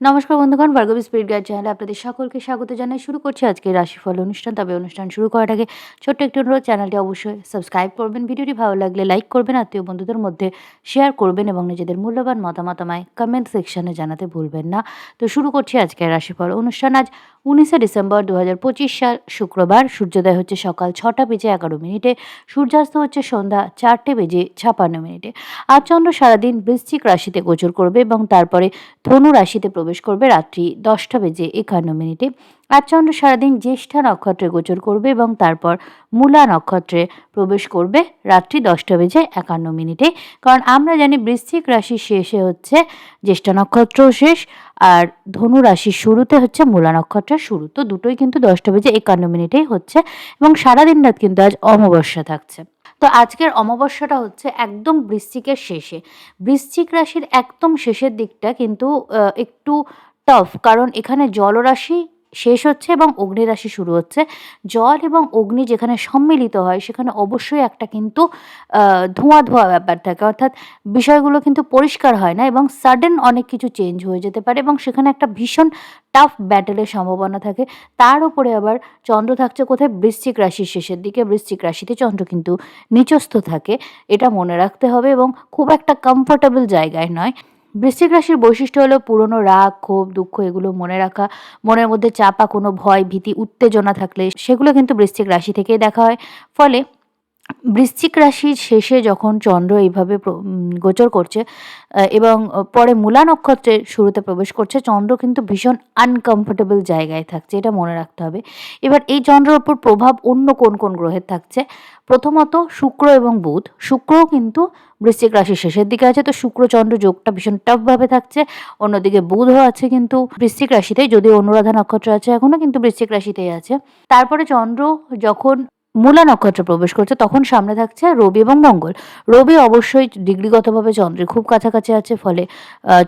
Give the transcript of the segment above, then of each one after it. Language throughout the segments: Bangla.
নমস্কার বন্ধুগণ, ভার্গবী স্পিরিট গাইড চ্যানেলে আপনাদের সকলকে স্বাগত জানাই। শুরু করছি আজকের রাশিফল অনুষ্ঠান। তবে অনুষ্ঠান শুরু করার আগে ছোট্ট একটি অনুরোধ, চ্যানেলটি অবশ্যই সাবস্ক্রাইব করবেন, ভিডিওটি ভালো লাগলে লাইক করবেন, আত্মীয় বন্ধুদের মধ্যে শেয়ার করবেন এবং নিজেদের মূল্যবান মতামত আমায় কমেন্ট সেকশনে জানাতে ভুলবেন না। তো শুরু করছি আজকের রাশিফল অনুষ্ঠান। আজ 19শে ডিসেম্বর 2025 সাল শুক্রবার। সূর্যোদয় হচ্ছে সকাল 6টা বেজে 11 মিনিটে, সূর্যাস্ত হচ্ছে সন্ধ্যা 4টে বেজে 56 মিনিটে। আজ চন্দ্র সারাদিন বৃশ্চিক রাশিতে গোচর করবে এবং তারপরে ধনু রাশিতে প্রবেশ করবে রাত্রি 10টা বেজে 51 মিনিটে। আজ চন্দ্র সারাদিন জ্যেষ্ঠা নক্ষত্রে গোচর করবে এবং তারপর মূলা নক্ষত্রে প্রবেশ করবে রাত্রি 10টা বেজে 51 মিনিটে। কারণ আমরা জানি বৃশ্চিক রাশির শেষে হচ্ছে জ্যেষ্ঠা নক্ষত্রও শেষ, আর ধনু রাশির শুরুতে হচ্ছে মূলা নক্ষত্রের শুরু। তো দুটোই কিন্তু 10টা বেজে 51 মিনিটেই হচ্ছে এবং সারাদিন রাত কিন্তু আজ অমাবস্যা থাকছে। তো আজকের অমাবস্যাটা হচ্ছে একদম বৃশ্চিকের শেষে। বৃশ্চিক রাশির একদম শেষের দিকটা কিন্তু একটু টাফ, কারণ এখানে জলরাশি শেষ হচ্ছে এবং অগ্নি রাশি শুরু হচ্ছে। জল এবং অগ্নি যেখানে সম্মিলিত হয় সেখানে অবশ্যই একটা কিন্তু ধোঁয়া ধোঁয়া ব্যাপার থাকে, অর্থাৎ বিষয়গুলো কিন্তু পরিষ্কার হয় না এবং সাডেন অনেক কিছু চেঞ্জ হয়ে যেতে পারে এবং সেখানে একটা ভীষণ টাফ ব্যাটেলের সম্ভাবনা থাকে। তার উপরে আবার চন্দ্র থাকছে কোথায়? বৃশ্চিক রাশির শেষের দিকে। বৃশ্চিক রাশিতে চন্দ্র কিন্তু নিচস্থ থাকে, এটা মনে রাখতে হবে এবং খুব একটা কমফোর্টেবল জায়গায় নয়। বৃশ্চিক রাশির বৈশিষ্ট্য হলো পুরনো রাগ, ক্ষোভ, দুঃখ এগুলো মনে রাখা, মনের মধ্যে চাপা কোনো ভয়, ভীতি, উত্তেজনা থাকলে সেগুলো কিন্তু বৃশ্চিক রাশি থেকেই দেখা হয়। ফলে বৃশ্চিক রাশির শেষে যখন চন্দ্র এইভাবে গোচর করছে এবং পরে মূলা নক্ষত্রের শুরুতে প্রবেশ করছে, চন্দ্র কিন্তু ভীষণ আনকমফোর্টেবল জায়গায় থাকছে, এটা মনে রাখতে হবে। এবার এই চন্দ্রের ওপর প্রভাব অন্য কোন কোন গ্রহের থাকছে? প্রথমত শুক্র এবং বুধ। শুক্রও কিন্তু বৃশ্চিক রাশির শেষের দিকে আছে, তো শুক্র চন্দ্র যোগটা ভীষণ টাফভাবে থাকছে। অন্যদিকে বুধও আছে কিন্তু বৃশ্চিক রাশিতেই, যদিও অনুরাধা নক্ষত্র আছে এখনো, কিন্তু বৃশ্চিক রাশিতেই আছে। তারপরে চন্দ্র যখন মূলা নক্ষত্রে প্রবেশ করছে তখন সামনে থাকছে রবি এবং মঙ্গল। রবি অবশ্যই ডিগ্রিগতভাবে চন্দ্রের খুব কাছাকাছি আছে, ফলে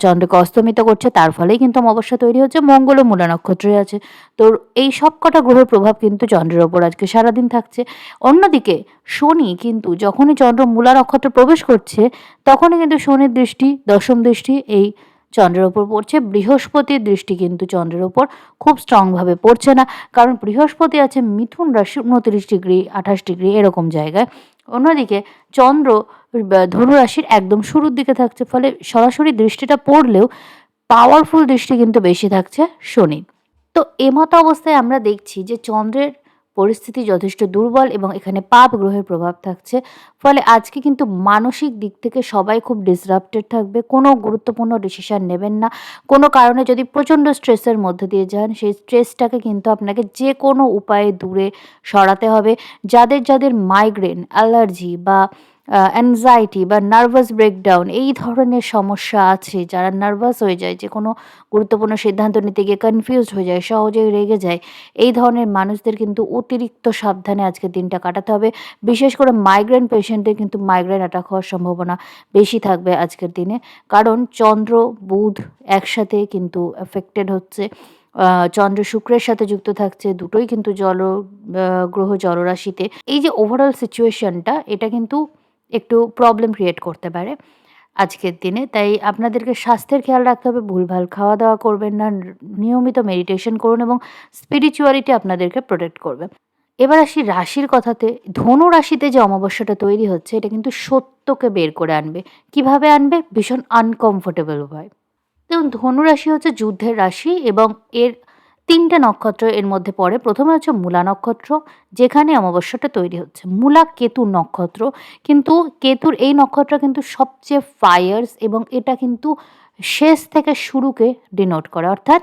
চন্দ্রকে অস্তমিত করছে, তার ফলেই কিন্তু অমাবস্যা তৈরি হচ্ছে। মঙ্গলও মূলা নক্ষত্রে আছে। তো এই সব কটা গ্রহের প্রভাব কিন্তু চন্দ্রের ওপর আজকে সারাদিন থাকছে। অন্যদিকে শনি কিন্তু যখনই চন্দ্র মূলা নক্ষত্রে প্রবেশ করছে তখনই কিন্তু শনির দৃষ্টি, দশম দৃষ্টি এই চন্দ্রের ওপর পড়ছে। বৃহস্পতির দৃষ্টি কিন্তু চন্দ্রের ওপর খুব স্ট্রংভাবে পড়ছে না, কারণ বৃহস্পতি আছে মিথুন রাশি 29 ডিগ্রি 28 ডিগ্রি এরকম জায়গায়। অন্যদিকে চন্দ্র ধনু রাশির একদম শুরুর দিকে থাকছে, ফলে সরাসরি দৃষ্টিটা পড়লেও পাওয়ারফুল দৃষ্টি কিন্তু বেশি থাকছে শনির। তো এমত অবস্থায় আমরা দেখছি যে চন্দ্রের পরিস্থিতি যথেষ্ট দুর্বল এবং এখানে পাপ গ্রহের প্রভাব থাকছে। ফলে আজকে কিন্তু মানসিক দিক থেকে সবাই খুব ডিসরাপ্টেড থাকবে। কোনো গুরুত্বপূর্ণ ডিসিশন নেবেন না। কোনো কারণে যদি প্রচণ্ড স্ট্রেসের মধ্যে দিয়ে যান, সেই স্ট্রেসটাকে কিন্তু আপনাকে যে কোনো উপায়ে দূরে সরাতে হবে। যাদের যাদের মাইগ্রেন, অ্যালার্জি বা অ্যাংজাইটি বা নার্ভাস ব্রেকডাউন এই ধরনের সমস্যা আছে, যারা নার্ভাস হয়ে যায়, যে কোনো গুরুত্বপূর্ণ সিদ্ধান্ত নিতে গিয়ে কনফিউজড হয়ে যায়, সহজেই রেগে যায়, এই ধরনের মানুষদের কিন্তু অতিরিক্ত সাবধানে আজকের দিনটা কাটাতে হবে। বিশেষ করে মাইগ্রেন পেশেন্টদের কিন্তু মাইগ্রেন অ্যাটাক হওয়ার সম্ভাবনা বেশি থাকবে আজকের দিনে, কারণ চন্দ্র বুধ একসাথে কিন্তু এফেক্টেড হচ্ছে। চন্দ্র শুক্রের সাথে যুক্ত থাকছে, দুটোই কিন্তু গ্রহ জলরাশিতে। এই যে ওভারঅল সিচুয়েশনটা, এটা কিন্তু একটু প্রবলেম ক্রিয়েট করতে পারে আজকের দিনে। তাই আপনাদেরকে স্বাস্থ্যের খেয়াল রাখতে হবে, ভুলভাল খাওয়া দাওয়া করবেন না, নিয়মিত মেডিটেশন করুন এবং স্পিরিচুয়ালিটি আপনাদেরকে প্রোটেক্ট করবে। এবার আসি রাশির কথাতে। ধনু রাশিতে যে অমাবস্যাটা তৈরি হচ্ছে এটা কিন্তু সত্যকে বের করে আনবে। কিভাবে আনবে? ভীষণ আনকমফোর্টেবল উপায়। দেখুন, ধনু রাশি হচ্ছে যুদ্ধের রাশি এবং এর 3টে নক্ষত্র এর মধ্যে পড়ে। প্রথমে হচ্ছে মূলা নক্ষত্র, যেখানে অমাবস্যাটা তৈরি হচ্ছে। মূলা কেতুর নক্ষত্র, কিন্তু কেতুর এই নক্ষত্র কিন্তু সবচেয়ে ফায়ার্স এবং এটা কিন্তু শেষ থেকে শুরুকে ডিনোট করে, অর্থাৎ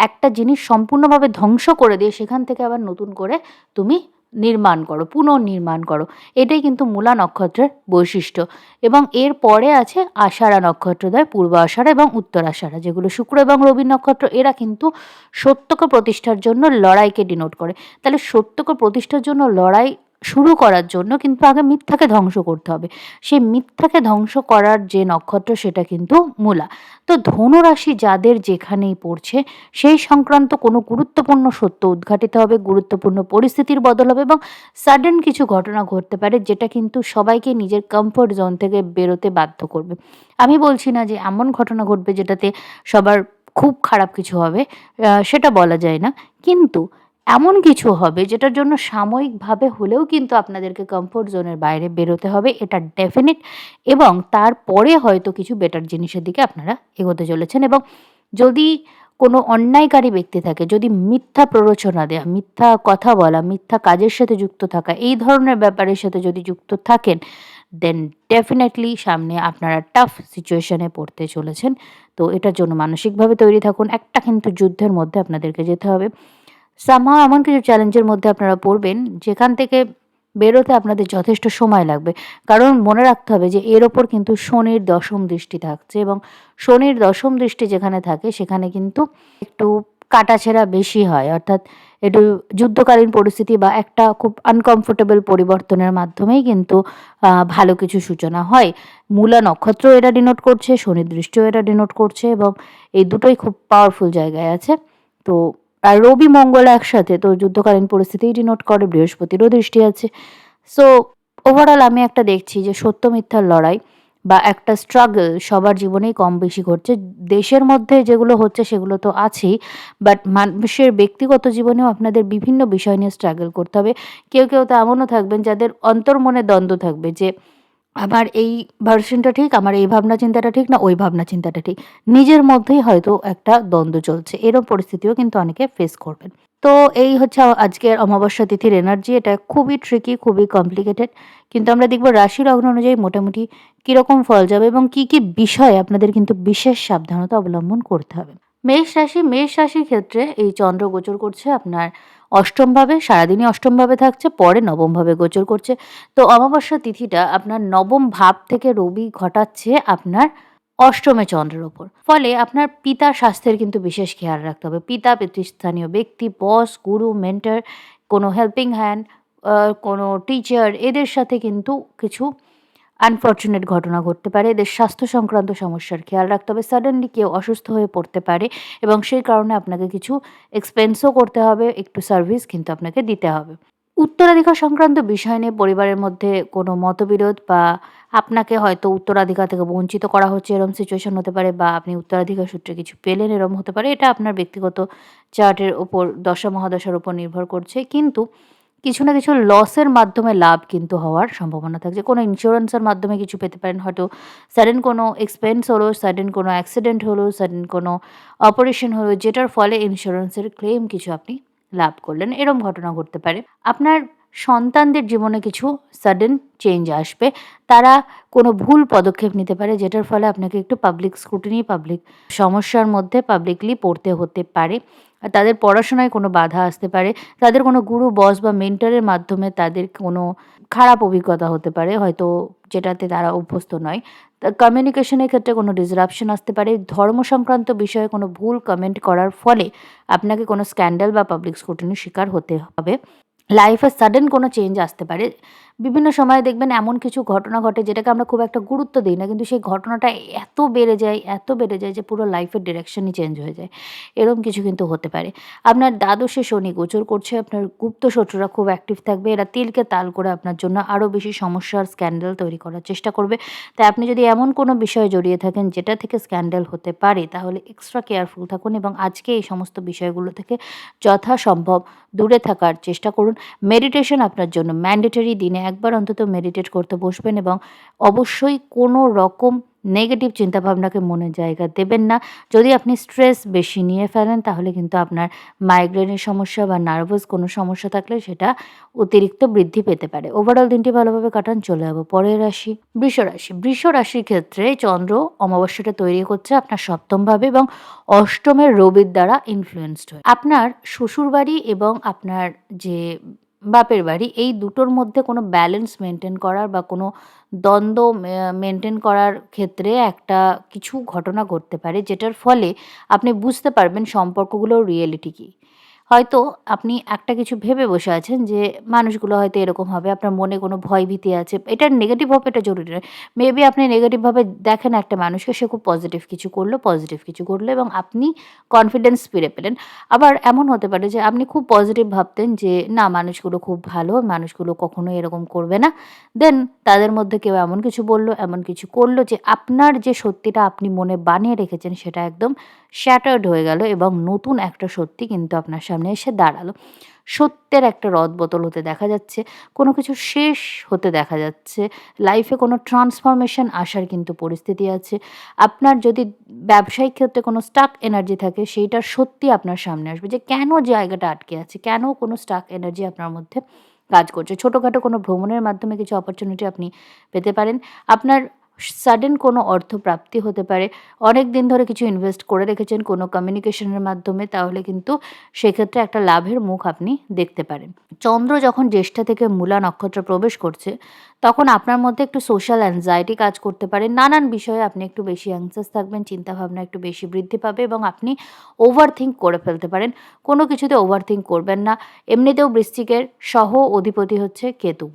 একটা জিনিস সম্পূর্ণভাবে ধ্বংস করে দিয়ে সেখান থেকে আবার নতুন করে তুমি নির্মাণ করো, পুনর্নির্মাণ করো। এটাই কিন্তু মূলা নক্ষত্রের বৈশিষ্ট্য। এবং এর পরে আছে আষাঢ়া নক্ষত্রদ্বয়, পূর্ব আষাঢ়া এবং উত্তর আষাঢ়া, যেগুলো শুক্র এবং রবি নক্ষত্র। এরা কিন্তু সত্যকে প্রতিষ্ঠার জন্য লড়াইকে ডিনোট করে। তাহলে সত্যকে প্রতিষ্ঠার জন্য লড়াই শুরু করার জন্য কিন্তু আগে মিথ্যাকে ধ্বংস করতে হবে। সেই মিথ্যাকে ধ্বংস করার যে নক্ষত্র সেটা কিন্তু মূলা। তো ধনুরাশি যাদের যেখানেই পড়ছে সেই সংক্রান্ত কোনো গুরুত্বপূর্ণ সত্য উদ্ঘাটিত হবে, গুরুত্বপূর্ণ পরিস্থিতির বদল হবে এবং সাডেন কিছু ঘটনা ঘটতে পারে যেটা কিন্তু সবাইকে নিজের কমফোর্ট জোন থেকে বেরোতে বাধ্য করবে। আমি বলছি না যে এমন ঘটনা ঘটবে যেটাতে সবার খুব খারাপ কিছু হবে সেটা বলা যায় না। কিন্তু এমন কিছু হবে যেটার জন্য সাময়িকভাবে হলেও কিন্তু আপনাদেরকে কমফোর্ট জোনের বাইরে বেরোতে হবে, এটা ডেফিনিট। এবং তারপরে হয়তো কিছু বেটার জিনিসের দিকে আপনারা এগোতে চলেছেন। এবং যদি কোনো অন্যায়কারী ব্যক্তি থাকে, যদি মিথ্যা প্ররোচনা দেয়া, মিথ্যা কথা বলা, মিথ্যা কাজের সাথে যুক্ত থাকা, এই ধরনের ব্যাপারের সাথে যদি যুক্ত থাকেন, দেন ডেফিনেটলি সামনে আপনারা টাফ সিচুয়েশনে পড়তে চলেছেন। তো এটার জন্য মানসিকভাবে তৈরি থাকুন। একটা কিন্তু যুদ্ধের মধ্যে আপনাদেরকে যেতে হবে। somehow এমন কিছু চ্যালেঞ্জের মধ্যে আপনারা পড়বেন, যেখান থেকে বেরোতে আপনাদের যথেষ্ট সময় লাগবে। কারণ মনে রাখতে হবে যে এর ওপর কিন্তু শনির দশম দৃষ্টি থাকছে, এবং শনির দশম দৃষ্টি যেখানে থাকে সেখানে কিন্তু একটু কাটাছেঁড়া বেশি হয়। অর্থাৎ একটু যুদ্ধকালীন পরিস্থিতি বা একটা খুব আনকমফোর্টেবল পরিবর্তনের মাধ্যমেই কিন্তু ভালো কিছু সূচনা হয়। মূলা নক্ষত্র এটা ডিনোট করছে, শনির দৃষ্টিও এটা ডিনোট করছে, এবং এই দুটোই খুব পাওয়ারফুল জায়গায় আছে। তো আর রবি মঙ্গল একসাথে, তো যুদ্ধকালীন পরিস্থিতিই ডিনোট করে, বৃহস্পতিরও দৃষ্টি আছে। সো ওভারঅল আমি একটা দেখছি যে সত্য মিথ্যার লড়াই বা একটা স্ট্রাগল সবার জীবনেই কম বেশি ঘটছে। দেশের মধ্যে যেগুলো হচ্ছে সেগুলো তো আছেই, বাট মানুষের ব্যক্তিগত জীবনেও আপনাদের বিভিন্ন বিষয় নিয়ে স্ট্রাগল করতে হবে। কেউ কেউ তো এমনও থাকবেন যাদের অন্তর্মনে দ্বন্দ্ব থাকবে যে আমার এই ভার্শনটা ঠিক, আমার এই ভাবনা চিন্তাটা ঠিক, না ওই ভাবনা চিন্তাটা ঠিক। নিজের মধ্যেই হয়তো একটা দ্বন্দ্ব চলছে। এরকম পরিস্থিতিও কিন্তু অনেকে ফেস করবেন। তো এই হচ্ছে আজকের অমাবস্যা তিথির এনার্জি। এটা খুবই ট্রিকি, খুবই কমপ্লিকেটেড। কিন্তু আমরা দেখব রাশি লগ্ন অনুযায়ী মোটামুটি কিরকম ফল যাবে এবং কি, কি বিষয়ে আপনাদের কিন্তু বিশেষ সাবধানতা অবলম্বন করতে হবে। মেষ রাশির ক্ষেত্রে এই চন্দ্র গোচর করছে আপনার অষ্টমভাবে, সারাদিনই অষ্টমভাবে থাকছে, পরে নবমভাবে গোচর করছে। তো অমাবস্যা তিথিটা আপনার নবম ভাব থেকে রবি ঘটাচ্ছে আপনার অষ্টমে চন্দ্রের ওপর। ফলে আপনার পিতার স্বাস্থ্যের কিন্তু বিশেষ খেয়াল রাখতে হবে। পিতা, পিতৃস্থানীয় ব্যক্তি, বস, গুরু, মেন্টর, কোনো হেল্পিং হ্যান্ড, কোনো টিচার, এদের সাথে কিন্তু কিছু আনফরচুনেট ঘটনা ঘটতে পারে। এদের স্বাস্থ্য সংক্রান্ত সমস্যার খেয়াল রাখতে হবে। সাডেনলি কেউ অসুস্থ হয়ে পড়তে পারে এবং সেই কারণে আপনাকে কিছু এক্সপেন্সও করতে হবে, একটু সার্ভিস কিন্তু আপনাকে দিতে হবে। উত্তরাধিকার সংক্রান্ত বিষয় নিয়ে পরিবারের মধ্যে কোনো মতবিরোধ বা আপনাকে হয়তো উত্তরাধিকার থেকে বঞ্চিত করা হচ্ছে, এরকম সিচুয়েশন হতে পারে, বা আপনি উত্তরাধিকার সূত্রে কিছু পেলেন, এরকম হতে পারে। এটা আপনার ব্যক্তিগত চার্টের ওপর, দশা মহাদশার উপর নির্ভর করছে। কিন্তু কিছু না কিছু লসের মাধ্যমে লাভ কিন্তু হওয়ার সম্ভাবনা থাকছে। কোনো ইন্স্যুরেন্সের মাধ্যমে কিছু পেতে পারেন। হয়তো সাডেন কোনো এক্সপেন্স হলো, সাডেন কোনো অ্যাক্সিডেন্ট হলো, সাডেন কোনো অপারেশন হলো, যেটার ফলে ইন্স্যুরেন্সের ক্লেম কিছু আপনি লাভ করলেন। এরকম ঘটনা ঘটতে পারে। আপনার সন্তানদের জীবনে কিছু সাডেন চেঞ্জ আসবে। তারা কোনো ভুল পদক্ষেপ নিতে পারে, যেটার ফলে আপনাকে একটু পাবলিক স্ক্রুটিনি, পাবলিক সমস্যার মধ্যে পাবলিকলি পড়তে হতে পারে। আর তাদের পড়াশোনায় কোনো বাধা আসতে পারে। তাদের কোনো গুরু, বস বা মেন্টরের মাধ্যমে তাদের কোনো খারাপ অভিজ্ঞতা হতে পারে, হয়তো যেটাতে তারা অভ্যস্ত নয়। কমিউনিকেশনের ক্ষেত্রে কোনো ডিসরাপশন আসতে পারে। ধর্ম সংক্রান্ত বিষয়ে কোনো ভুল কমেন্ট করার ফলে আপনাকে কোনো স্ক্যান্ডাল বা পাবলিক স্ক্রুটিনির শিকার হতে হবে। লাইফে সাডেন কোনো চেঞ্জ আসতে পারে। বিভিন্ন সময়ে দেখবেন এমন কিছু ঘটনা ঘটে যেটাকে আমরা খুব একটা গুরুত্ব দিই না। কিন্তু সেই ঘটনাটা এত বেড়ে যায়, এত বেড়ে যায় যে পুরো লাইফের ডিরেকশনই চেঞ্জ হয়ে যায়। এরকম কিছু কিন্তু হতে পারে। আপনার দ্বাদশে শনি গোচর করছে। আপনার গুপ্ত শত্রুরা খুব অ্যাক্টিভ থাকবে। এরা তিলকে তাল করে আপনার জন্য আরও বেশি সমস্যার স্ক্যান্ডাল তৈরি করার চেষ্টা করবে। তাই আপনি যদি এমন কোনো বিষয়ে জড়িয়ে থাকেন যেটা থেকে স্ক্যান্ডাল হতে পারে, তাহলে এক্সট্রা কেয়ারফুল থাকুন এবং আজকে এই সমস্ত বিষয়গুলো থেকে যথাসম্ভব দূরে থাকার চেষ্টা করুন। মেডিটেশন আপনার জন্য ম্যান্ডেটরি। দিনে একবার অন্তত মেডিটেট করতে বসবেন এবং অবশ্যই কোনো রকম নেগেটিভ চিন্তাভাবনাকে মনের জায়গা দেবেন না। যদি আপনি স্ট্রেস বেশি নিয়ে ফেলেন, তাহলে কিন্তু আপনার মাইগ্রেনের সমস্যা বা নার্ভাস কোনো সমস্যা থাকলে সেটা অতিরিক্ত বৃদ্ধি পেতে পারে। ওভারঅল দিনটি ভালোভাবে কাটান। চলে যাব পরের রাশি, বৃষ রাশি। বৃষ রাশির ক্ষেত্রে চন্দ্র অমাবস্যাটা তৈরি করছে আপনার সপ্তমভাবে এবং অষ্টমের রবির দ্বারা ইনফ্লুয়েন্সড হয়ে। আপনার শ্বশুরবাড়ি এবং আপনার যে বাপের বাড়ি, এই দুটোর মধ্যে কোনো ব্যালেন্স মেনটেন করার বা কোনো দ্বন্দ্ব মেনটেন করার ক্ষেত্রে একটা কিছু ঘটনা ঘটতে পারে, যেটার ফলে আপনি বুঝতে পারবেন সম্পর্কগুলোর রিয়েলিটি কী। হয়তো আপনি একটা কিছু ভেবে বসে আছেন যে মানুষগুলো হয়তো এরকম হবে, আপনার মনে কোনো ভয়-ভীতি আছে। এটা নেগেটিভ হবে এটা জরুরি নয়। মেবি আপনি নেগেটিভভাবে দেখেন একটা মানুষকে, সে খুব পজিটিভ কিছু করলো এবং আপনি কনফিডেন্স ফিরে পেলেন। আবার এমন হতে পারে যে আপনি খুব পজিটিভ ভাবতেন যে না মানুষগুলো খুব ভালো, মানুষগুলো কখনোই এরকম করবে না। দেন তাদের মধ্যে কেউ এমন কিছু বলল, এমন কিছু করল যে আপনার যে সত্যিটা আপনি মনে বানিয়ে রেখেছেন সেটা একদম shattered হয়ে গেল এবং নতুন একটা সত্যি কিন্তু আপনার সামনে এসে দাঁড়ালো। সত্যের একটা রদবদল হতে দেখা যাচ্ছে, কোনো কিছু শেষ হতে দেখা যাচ্ছে, লাইফে কোনো ট্রান্সফরমেশন আসার কিন্তু পরিস্থিতি আছে। আপনার যদি ব্যবসায়িক ক্ষেত্রে কোনো স্টাক এনার্জি থাকে সেইটার সত্যি আপনার সামনে আসবে যে কেন জায়গাটা আটকে আছে, কেন কোনো স্টাক এনার্জি আপনার মধ্যে কাজ করছে। ছোটখাটো কোনো ভ্রমণের মাধ্যমে কিছু অপরচুনিটি আপনি পেতে পারেন। আপনার সাডেন কোনো অর্থপ্রাপ্তি হতে পারে। অনেক দিন ধরে কিছু ইনভেস্ট করে রেখেছেন কোনো কমিউনিকেশনের মাধ্যমে, তাহলে কিন্তু সেক্ষেত্রে একটা লাভের মুখ আপনি দেখতে পারেন। চন্দ্র যখন জ্যেষ্ঠা থেকে মূলা নক্ষত্রে প্রবেশ করছে, তখন আপনার মধ্যে একটু সোশ্যাল অ্যাংজাইটি কাজ করতে পারে। নানান বিষয়ে আপনি একটু বেশি অ্যাংজাস থাকবেন, চিন্তাভাবনা একটু বেশি বৃদ্ধি পাবে এবং আপনি ওভারথিংক করে ফেলতে পারেন। কোনো কিছুতে ওভারথিংক করবেন না। এমনিতেও বৃশ্চিকের সহ অধিপতি হচ্ছে কেতু।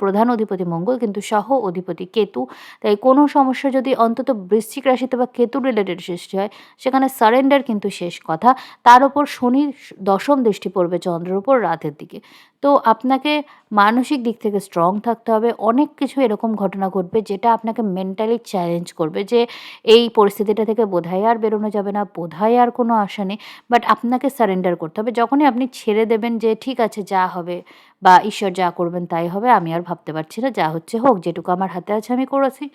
প্রধান অধিপতি মঙ্গল, কিন্তু সহ অধিপতি কেতু। তাই কোনো সমস্যা যদি অন্তত বৃশ্চিক রাশিতে বা কেতু রিলেটেড সৃষ্টি হয়, সেখানে সারেন্ডার কিন্তু শেষ কথা। তার ওপর শনির দশম দৃষ্টি পড়বে চন্দ্রের উপর রাতের দিকে। তো আপনাকে মানসিক দিক থেকে স্ট্রং থাকতে হবে। অনেক কিছু এরকম ঘটনা ঘটবে যেটা আপনাকে মেন্টালি চ্যালেঞ্জ করবে যে এই পরিস্থিতিটা থেকে বোধহয় আর বেরোনো যাবে না, বোধহয় আর কোনো আশা নেই। বাট আপনাকে সারেন্ডার করতে হবে। যখনই আপনি ছেড়ে দেবেন যে ঠিক আছে যা হবে বা ঈশ্বর যা করবেন তাই হবে, আমি আর ভাবতে পারছি না, যা হচ্ছে হোক, যেটুকু আমার হাতে আছে আমি করেছি।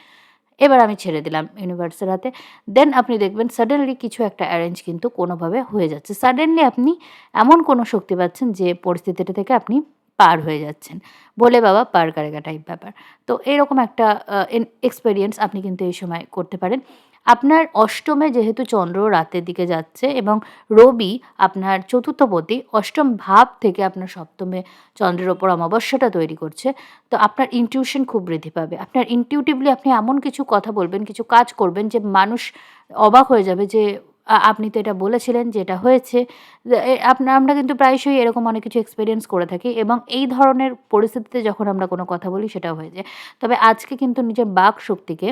এবার আমি ছেড়ে দিলাম ইউনিভার্সের হাতে। দেন আপনি দেখবেন সাডেনলি কিছু একটা অ্যারেঞ্জ কিন্তু কোনোভাবে হয়ে যাচ্ছে। সাডেনলি আপনি এমন কোনো শক্তি পাচ্ছেন যে পরিস্থিতিটা থেকে আপনি পার হয়ে যাচ্ছেন। ভোলে বাবা পার করেগা টাইপ ব্যাপার। তো এরকম একটা এক্সপেরিয়েন্স আপনি কিন্তু এই সময় করতে পারেন। আপনার অষ্টমে যেহেতু চন্দ্র রাতের দিকে যাচ্ছে এবং রবি আপনার চতুর্থপতি, অষ্টম ভাব থেকে আপনার সপ্তমে চন্দ্রের ওপর অমাবস্যাটা তৈরি করছে। তো আপনার ইনটিউশন খুব বৃদ্ধি পাবে। আপনার ইনটিউটিভলি আপনি এমন কিছু কথা বলবেন, কিছু কাজ করবেন যে মানুষ অবাক হয়ে যাবে যে আপনি তো এটা বলেছিলেন যে এটা হয়েছে। আমরা কিন্তু প্রায়শই এরকম অনেক কিছু এক্সপেরিয়েন্স করে থাকি এবং এই ধরনের পরিস্থিতিতে যখন আমরা কোনো কথা বলি সেটা হয়ে যায়। তবে আজকে কিন্তু নিজের বাক শক্তিকে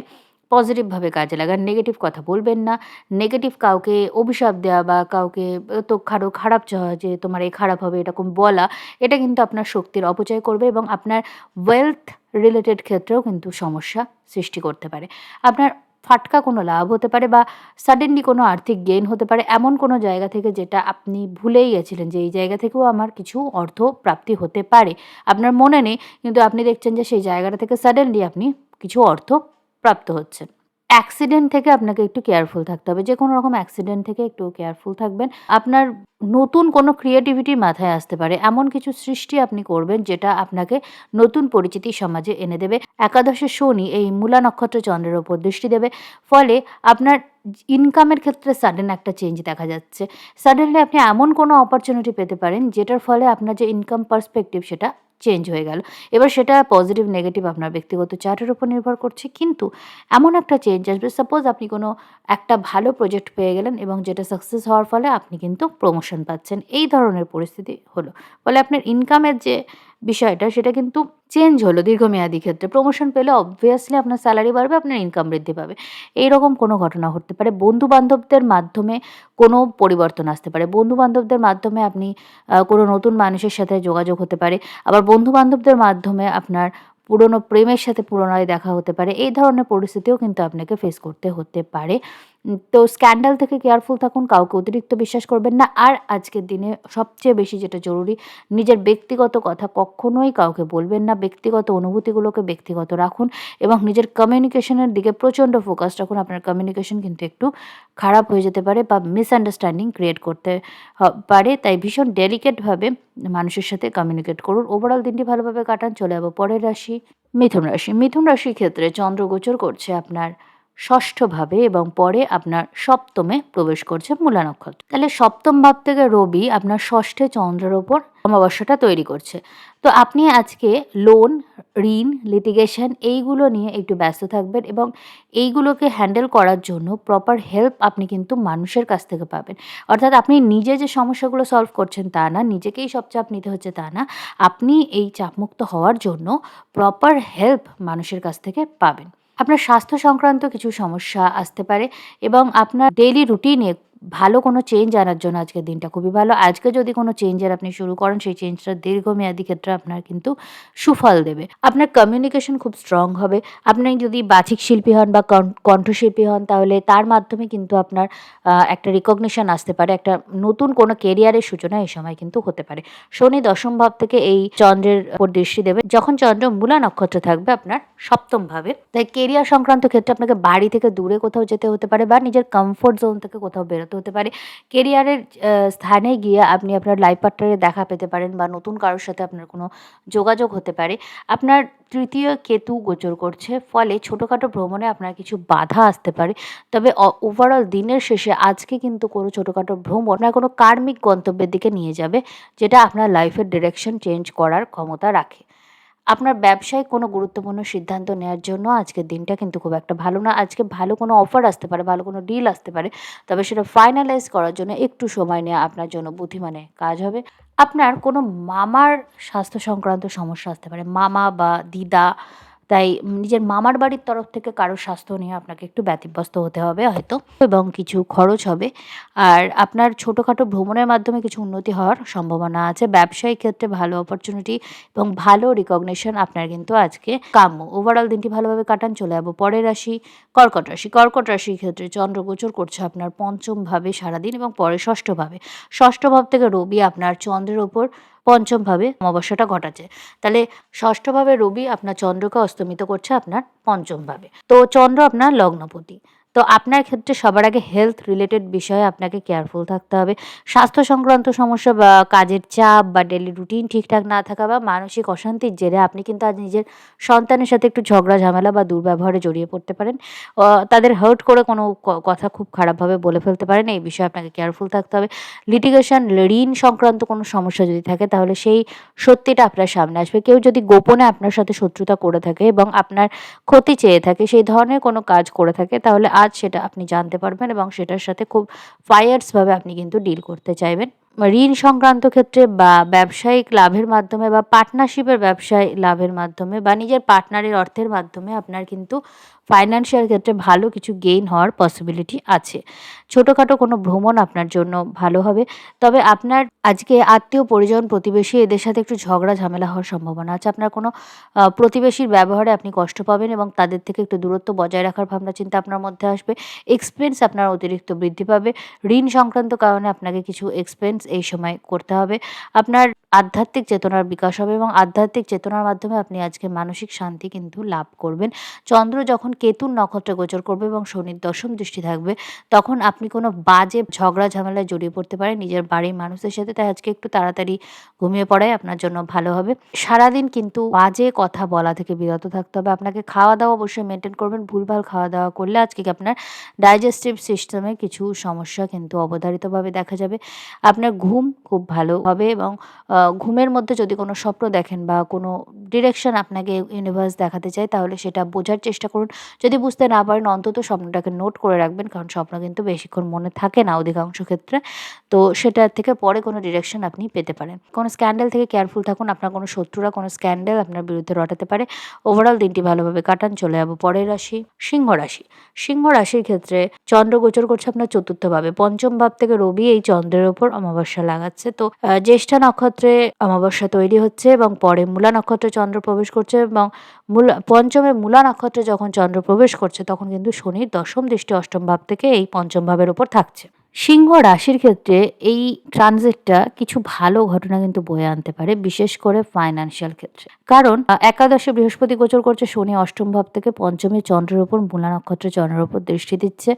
পজিটিভভাবে কাজে লাগান। নেগেটিভ কথা বলবেন না। নেগেটিভ কাউকে অভিশাপ দেওয়া বা কাউকে তো খারাপ চাওয়া যে তোমার এই খারাপ হবে এরকম বলা, এটা কিন্তু আপনার শক্তির অপচয় করবে এবং আপনার ওয়েলথ রিলেটেড ক্ষেত্রেও কিন্তু সমস্যা সৃষ্টি করতে পারে। আপনার ফাটকা কোনো লাভ হতে পারে বা সাডেনলি কোনো আর্থিক গেইন হতে পারে এমন কোনো জায়গা থেকে যেটা আপনি ভুলেই গেছিলেন যে এই জায়গা থেকেও আমার কিছু অর্থ প্রাপ্তি হতে পারে। আপনার মনে নেই, কিন্তু আপনি দেখছেন যে সেই জায়গাটা থেকে সাডেনলি আপনি কিছু অর্থ প্রাপ্ত হচ্ছেন। অ্যাক্সিডেন্ট থেকে আপনাকে একটু কেয়ারফুল থাকতে হবে। যেকোনো রকম অ্যাক্সিডেন্ট থেকে একটু কেয়ারফুল থাকবেন। আপনার নতুন কোনো ক্রিয়েটিভিটি মাথায় আসতে পারে। এমন কিছু সৃষ্টি আপনি করবেন যেটা আপনাকে নতুন পরিচিতি সমাজে এনে দেবে। একাদশে শনি এই মূলা নক্ষত্র চন্দ্রের ওপর দৃষ্টি দেবে। ফলে আপনার ইনকামের ক্ষেত্রে সাডেন একটা চেঞ্জ দেখা যাচ্ছে। সাডেনলি আপনি এমন কোনো অপরচুনিটি পেতে পারেন যেটার ফলে আপনার যে ইনকাম পার্সপেক্টিভ সেটা চেঞ্জ হয়ে গেল। এবার সেটা পজিটিভ নেগেটিভ আপনার ব্যক্তিগত চার্টের উপর নির্ভর করছে। কিন্তু এমন একটা চেঞ্জ আসবে, সাপোজ আপনি কোনো একটা ভালো প্রজেক্ট পেয়ে গেলেন এবং যেটা সাকসেস হওয়ার ফলে আপনি কিন্তু প্রমোশন পাচ্ছেন। এই ধরনের পরিস্থিতি হলো। ফলে আপনার ইনকামের যে বিষয়টা সেটা কিন্তু চেঞ্জ হলো দীর্ঘমেয়াদী ক্ষেত্রে। প্রমোশন পেলে অবভিয়াসলি আপনার স্যালারি বাড়বে, আপনার ইনকাম বৃদ্ধি পাবে। এইরকম কোনো ঘটনা ঘটতে পারে। বন্ধু-বান্ধবদের মাধ্যমে কোনো পরিবর্তন আসতে পারে। বন্ধু-বান্ধবদের মাধ্যমে আপনি কোনো নতুন মানুষের সাথে যোগাযোগ হতে পারে। আবার বন্ধু-বান্ধবদের মাধ্যমে আপনার পুরনো প্রেমের সাথে পুনরায় দেখা হতে পারে। এই ধরনের পরিস্থিতিও কিন্তু আপনাকে ফেস করতে হতে পারে। তো স্ক্যান্ডাল থেকে কেয়ারফুল থাকুন, কাউকে অতিরিক্ত বিশ্বাস করবেন না। আর আজকের দিনে সবচেয়ে বেশি যেটা জরুরি, নিজের ব্যক্তিগত কথা কখনোই কাউকে বলবেন না। ব্যক্তিগত অনুভূতিগুলোকে ব্যক্তিগত রাখুন এবং নিজের কমিউনিকেশনের দিকে প্রচণ্ড ফোকাস রাখুন। আপনার কমিউনিকেশন কিন্তু একটু খারাপ হয়ে যেতে পারে বা মিসআন্ডারস্ট্যান্ডিং ক্রিয়েট করতে পারে। তাই ভীষণ ডেলিকেটভাবে মানুষের সাথে কমিউনিকেট করুন। ওভারঅল দিনটি ভালোভাবে কাটান। চলে যাবো পরের রাশি, মিথুন রাশি। মিথুন রাশির ক্ষেত্রে চন্দ্র গোচর করছে আপনার ষষ্ঠভাবে এবং পরে আপনার সপ্তমে প্রবেশ করছে মূলা নক্ষত্র। তাহলে সপ্তম ভাব থেকে রবি আপনার ষষ্ঠে চন্দ্রের ওপর অমাবস্যাটা তৈরি করছে। তো আপনি আজকে লোন, ঋণ, লিটিগেশন এইগুলো নিয়ে একটু ব্যস্ত থাকবেন এবং এইগুলোকে হ্যান্ডেল করার জন্য প্রপার হেল্প আপনি কিন্তু মানুষের কাছ থেকে পাবেন। অর্থাৎ আপনি নিজে যে সমস্যাগুলো সলভ করছেন তা না, নিজেকেই সব চাপ নিতে হচ্ছে তা না। আপনি এই চাপমুক্ত হওয়ার জন্য প্রপার হেল্প মানুষের কাছ থেকে পাবেন। আপনার স্বাস্থ্য সংক্রান্ত কিছু সমস্যা আসতে পারে এবং আপনার ডেইলি রুটিনে ভালো কোনো চেঞ্জ আনার জন্য আজকের দিনটা খুবই ভালো। আজকে যদি কোনো চেঞ্জের আপনি শুরু করেন, সেই চেঞ্জটা দীর্ঘমেয়াদী ক্ষেত্রে আপনার কিন্তু সুফল দেবে। আপনার কমিউনিকেশন খুব স্ট্রং হবে। আপনি যদি বাচিক শিল্পী হন বা কণ্ঠশিল্পী হন, তাহলে তার মাধ্যমে কিন্তু আপনার একটা রিকগনিশন আসতে পারে। একটা নতুন কোনো কেরিয়ারের সূচনা এই সময় কিন্তু হতে পারে। শনি দশম ভাব থেকে এই চন্দ্রের উপর দৃষ্টি দেবে। যখন চন্দ্র মূলা নক্ষত্র থাকবে আপনার সপ্তম ভাবে, তাই কেরিয়ার সংক্রান্ত ক্ষেত্রে আপনাকে বাড়ি থেকে দূরে কোথাও যেতে হতে পারে বা নিজের কমফোর্ট জোন থেকে কোথাও বেরোতে হতে পারে। কেরিয়ারের স্থানে গিয়ে আপনি আপনার লাইফ পার্টনারের দেখা পেতে পারেন বা নতুন কারোর সাথে আপনার কোনো যোগাযোগ হতে পারে। আপনার তৃতীয় কেতু গোচর করছে, ফলে ছোটোখাটো ভ্রমণে আপনার কিছু বাধা আসতে পারে। তবে ওভারঅল দিনের শেষে আজকে কিন্তু কোনো ছোটোখাটো ভ্রমণ আপনার কোনো কার্মিক গন্তব্যের দিকে নিয়ে যাবে, যেটা আপনার লাইফের ডিরেকশন চেঞ্জ করার ক্ষমতা রাখে। আপনার ব্যবসায় কোনো গুরুত্বপূর্ণ সিদ্ধান্ত নেওয়ার জন্য আজকের দিনটা কিন্তু খুব একটা ভালো না। আজকে ভালো কোনো অফার আসতে পারে, ভালো কোনো ডিল আসতে পারে। তবে সেটা ফাইনালাইজ করার জন্য একটু সময় নেওয়া আপনার জন্য বুদ্ধিমানের কাজ হবে। আপনার কোনো মামার স্বাস্থ্য সংক্রান্ত সমস্যা আসতে পারে, মামা বা দিদা। তাই নিজের মামার বাড়ির তরফ থেকে কারো স্বাস্থ্য নিয়ে আপনাকে একটু ব্যতিব্যস্ত হতে হবে হয়তো, এবং কিছু খরচ হবে। আর আপনার ছোটোখাটো ভ্রমণের মাধ্যমে কিছু উন্নতি হওয়ার সম্ভাবনা আছে। ব্যবসায়িক ক্ষেত্রে ভালো অপরচুনিটি এবং ভালো রিকগনিশন আপনার কিন্তু আজকে কাম্য। ওভারঅল দিনটি ভালোভাবে কাটান। চলে যাবো পরের রাশি, কর্কট রাশি। কর্কট রাশির ক্ষেত্রে চন্দ্র গোচর করছে আপনার পঞ্চম ভাবে সারাদিন এবং পরে ষষ্ঠ ভাবে। ষষ্ঠ ভাব থেকে রবি আপনার চন্দ্রের ওপর পঞ্চম ভাবে অমাবস্যাটা ঘটাচ্ছে। তাহলে ষষ্ঠভাবে রবি আপনার চন্দ্রকে অস্তমিত করছে আপনার পঞ্চম ভাবে। তো চন্দ্র আপনার লগ্নপতি। তো আপনার ক্ষেত্রে সবার আগে হেলথ রিলেটেড বিষয়ে আপনাকে কেয়ারফুল থাকতে হবে। স্বাস্থ্য সংক্রান্ত সমস্যা বা কাজের চাপ বা ডেলি রুটিন ঠিকঠাক না থাকা বা মানসিক অশান্তির জেরে আপনি কিন্তু আজ নিজের সন্তানের সাথে একটু ঝগড়া ঝামেলা বা দুর্ব্যবহারে জড়িয়ে পড়তে পারেন। তাদের হার্ট করে কোনো কথা খুব খারাপভাবে বলে ফেলতে পারেন। এই বিষয়ে আপনাকে কেয়ারফুল থাকতে হবে। লিটিগেশন, ঋণ সংক্রান্ত কোনো সমস্যা যদি থাকে, তাহলে সেই সত্যিটা আপনার সামনে আসবে। কেউ যদি গোপনে আপনার সাথে শত্রুতা করে থাকে এবং আপনার ক্ষতি চেয়ে থাকে, সেই ধরনের কোনো কাজ করে থাকে, তাহলে আজ সেটা আপনি জানতে পারবেন এবং সেটার সাথে খুব ফায়ার্সভাবে আপনি কিন্তু ডিল করতে চাইবেন। ঋণ সংক্রান্ত ক্ষেত্রে বা ব্যবসায়িক লাভের মাধ্যমে বা পার্টনারশিপের ব্যবসায় লাভের মাধ্যমে বা নিজের পার্টনারের অর্থের মাধ্যমে আপনার কিন্তু ফাইন্যান্সিয়াল ক্ষেত্রে ভালো কিছু গেইন হওয়ার পসিবিলিটি আছে। ছোটোখাটো কোনো ভ্রমণ আপনার জন্য ভালো হবে। তবে আপনার আজকে আত্মীয় পরিজন, প্রতিবেশী এদের সাথে একটু ঝগড়া ঝামেলা হওয়ার সম্ভাবনা আছে। আপনার কোনো প্রতিবেশীর ব্যবহারে আপনি কষ্ট পাবেন এবং তাদের থেকে একটু দূরত্ব বজায় রাখার ভাবনা চিন্তা আপনার মধ্যে আসবে। এক্সপেন্স আপনার অতিরিক্ত বৃদ্ধি পাবে। ঋণ সংক্রান্ত কারণে আপনাকে কিছু এক্সপেন্স এই সময় করতে হবে। আপনার আধ্যাত্মিক চেতনার বিকাশ হবে এবং আধ্যাত্মিক চেতনার মাধ্যমে আপনি আজকে মানসিক শান্তি কিন্তু লাভ করবেন। চন্দ্র যখন কেতুর নক্ষত্রে গোচর করবে এবং শনির দশম দৃষ্টি থাকবে, তখন আপনি কোনো বাজে ঝগড়া ঝামেলায় জড়িয়ে পড়তে পারেন নিজের বাড়ির মানুষদের সাথে। তাই আজকে একটু তাড়াতাড়ি ঘুমিয়ে পড়াই আপনার জন্য ভালো হবে। সারাদিন কিন্তু বাজে কথা বলা থেকে বিরত থাকতে হবে। আপনাকে খাওয়া দাওয়া অবশ্যই মেনটেন করবেন। ভুলভাল খাওয়া দাওয়া করলে আজকে আপনার ডাইজেস্টিভ সিস্টেমে কিছু সমস্যা কিন্তু অবধারিতভাবে দেখা যাবে। আপনার ঘুম খুব ভালো হবে এবং ঘুমের মধ্যে যদি কোনো স্বপ্ন দেখেন বা কোনো ডিরেকশন আপনাকে ইউনিভার্স দেখাতে চায়, তাহলে সেটা বোঝার চেষ্টা করুন। যদি বুঝতে না পারেন, অন্তত স্বপ্নটাকে নোট করে রাখবেন, কারণ স্বপ্ন কিন্তু বেশিক্ষণ মনে থাকে না অধিকাংশ ক্ষেত্রে। তো সেটার থেকে পরে কোনো ডিরেকশন আপনি পেতে পারেন। কোনো স্ক্যান্ডাল থেকে কেয়ারফুল থাকুন। আপনার কোনো শত্রুরা কোনো স্ক্যান্ডাল আপনার বিরুদ্ধে রটাতে পারে। ওভারঅল দিনটি ভালোভাবে কাটান। চলে যাবো পরের রাশি, সিংহ রাশি। সিংহ রাশির ক্ষেত্রে চন্দ্র গোচর করছে আপনার চতুর্থ ভাবে। পঞ্চম ভাব থেকে রবি এই চন্দ্রের ওপর অমাবস্যা লাগাচ্ছে। তো জ্যেষ্ঠা নক্ষত্রে অমাবস্যা তৈরি হচ্ছে এবং পরে মূলা নক্ষত্রে চন্দ্র প্রবেশ করছে এবং পঞ্চমে মূলা নক্ষত্রে যখন চন্দ্র প্রবেশ করছে, তখন কিন্তু শনির দশম দৃষ্টি অষ্টম ভাব থেকে এই পঞ্চম ভাবের ওপর থাকছে। সিংহ রাশির ক্ষেত্রে এই ট্রানজিটটা কিছু ভালো ঘটনা কিন্তু বয়ে আনতে পারে, বিশেষ করে ফাইন্যান্সিয়াল ক্ষেত্রে। কারণ একাদশে বৃহস্পতি গোচর করছে, শনি অষ্টম ভাব থেকে পঞ্চমে চন্দ্রের ওপর মূলা নক্ষত্রে চন্দ্রের ওপর দৃষ্টি দিচ্ছে।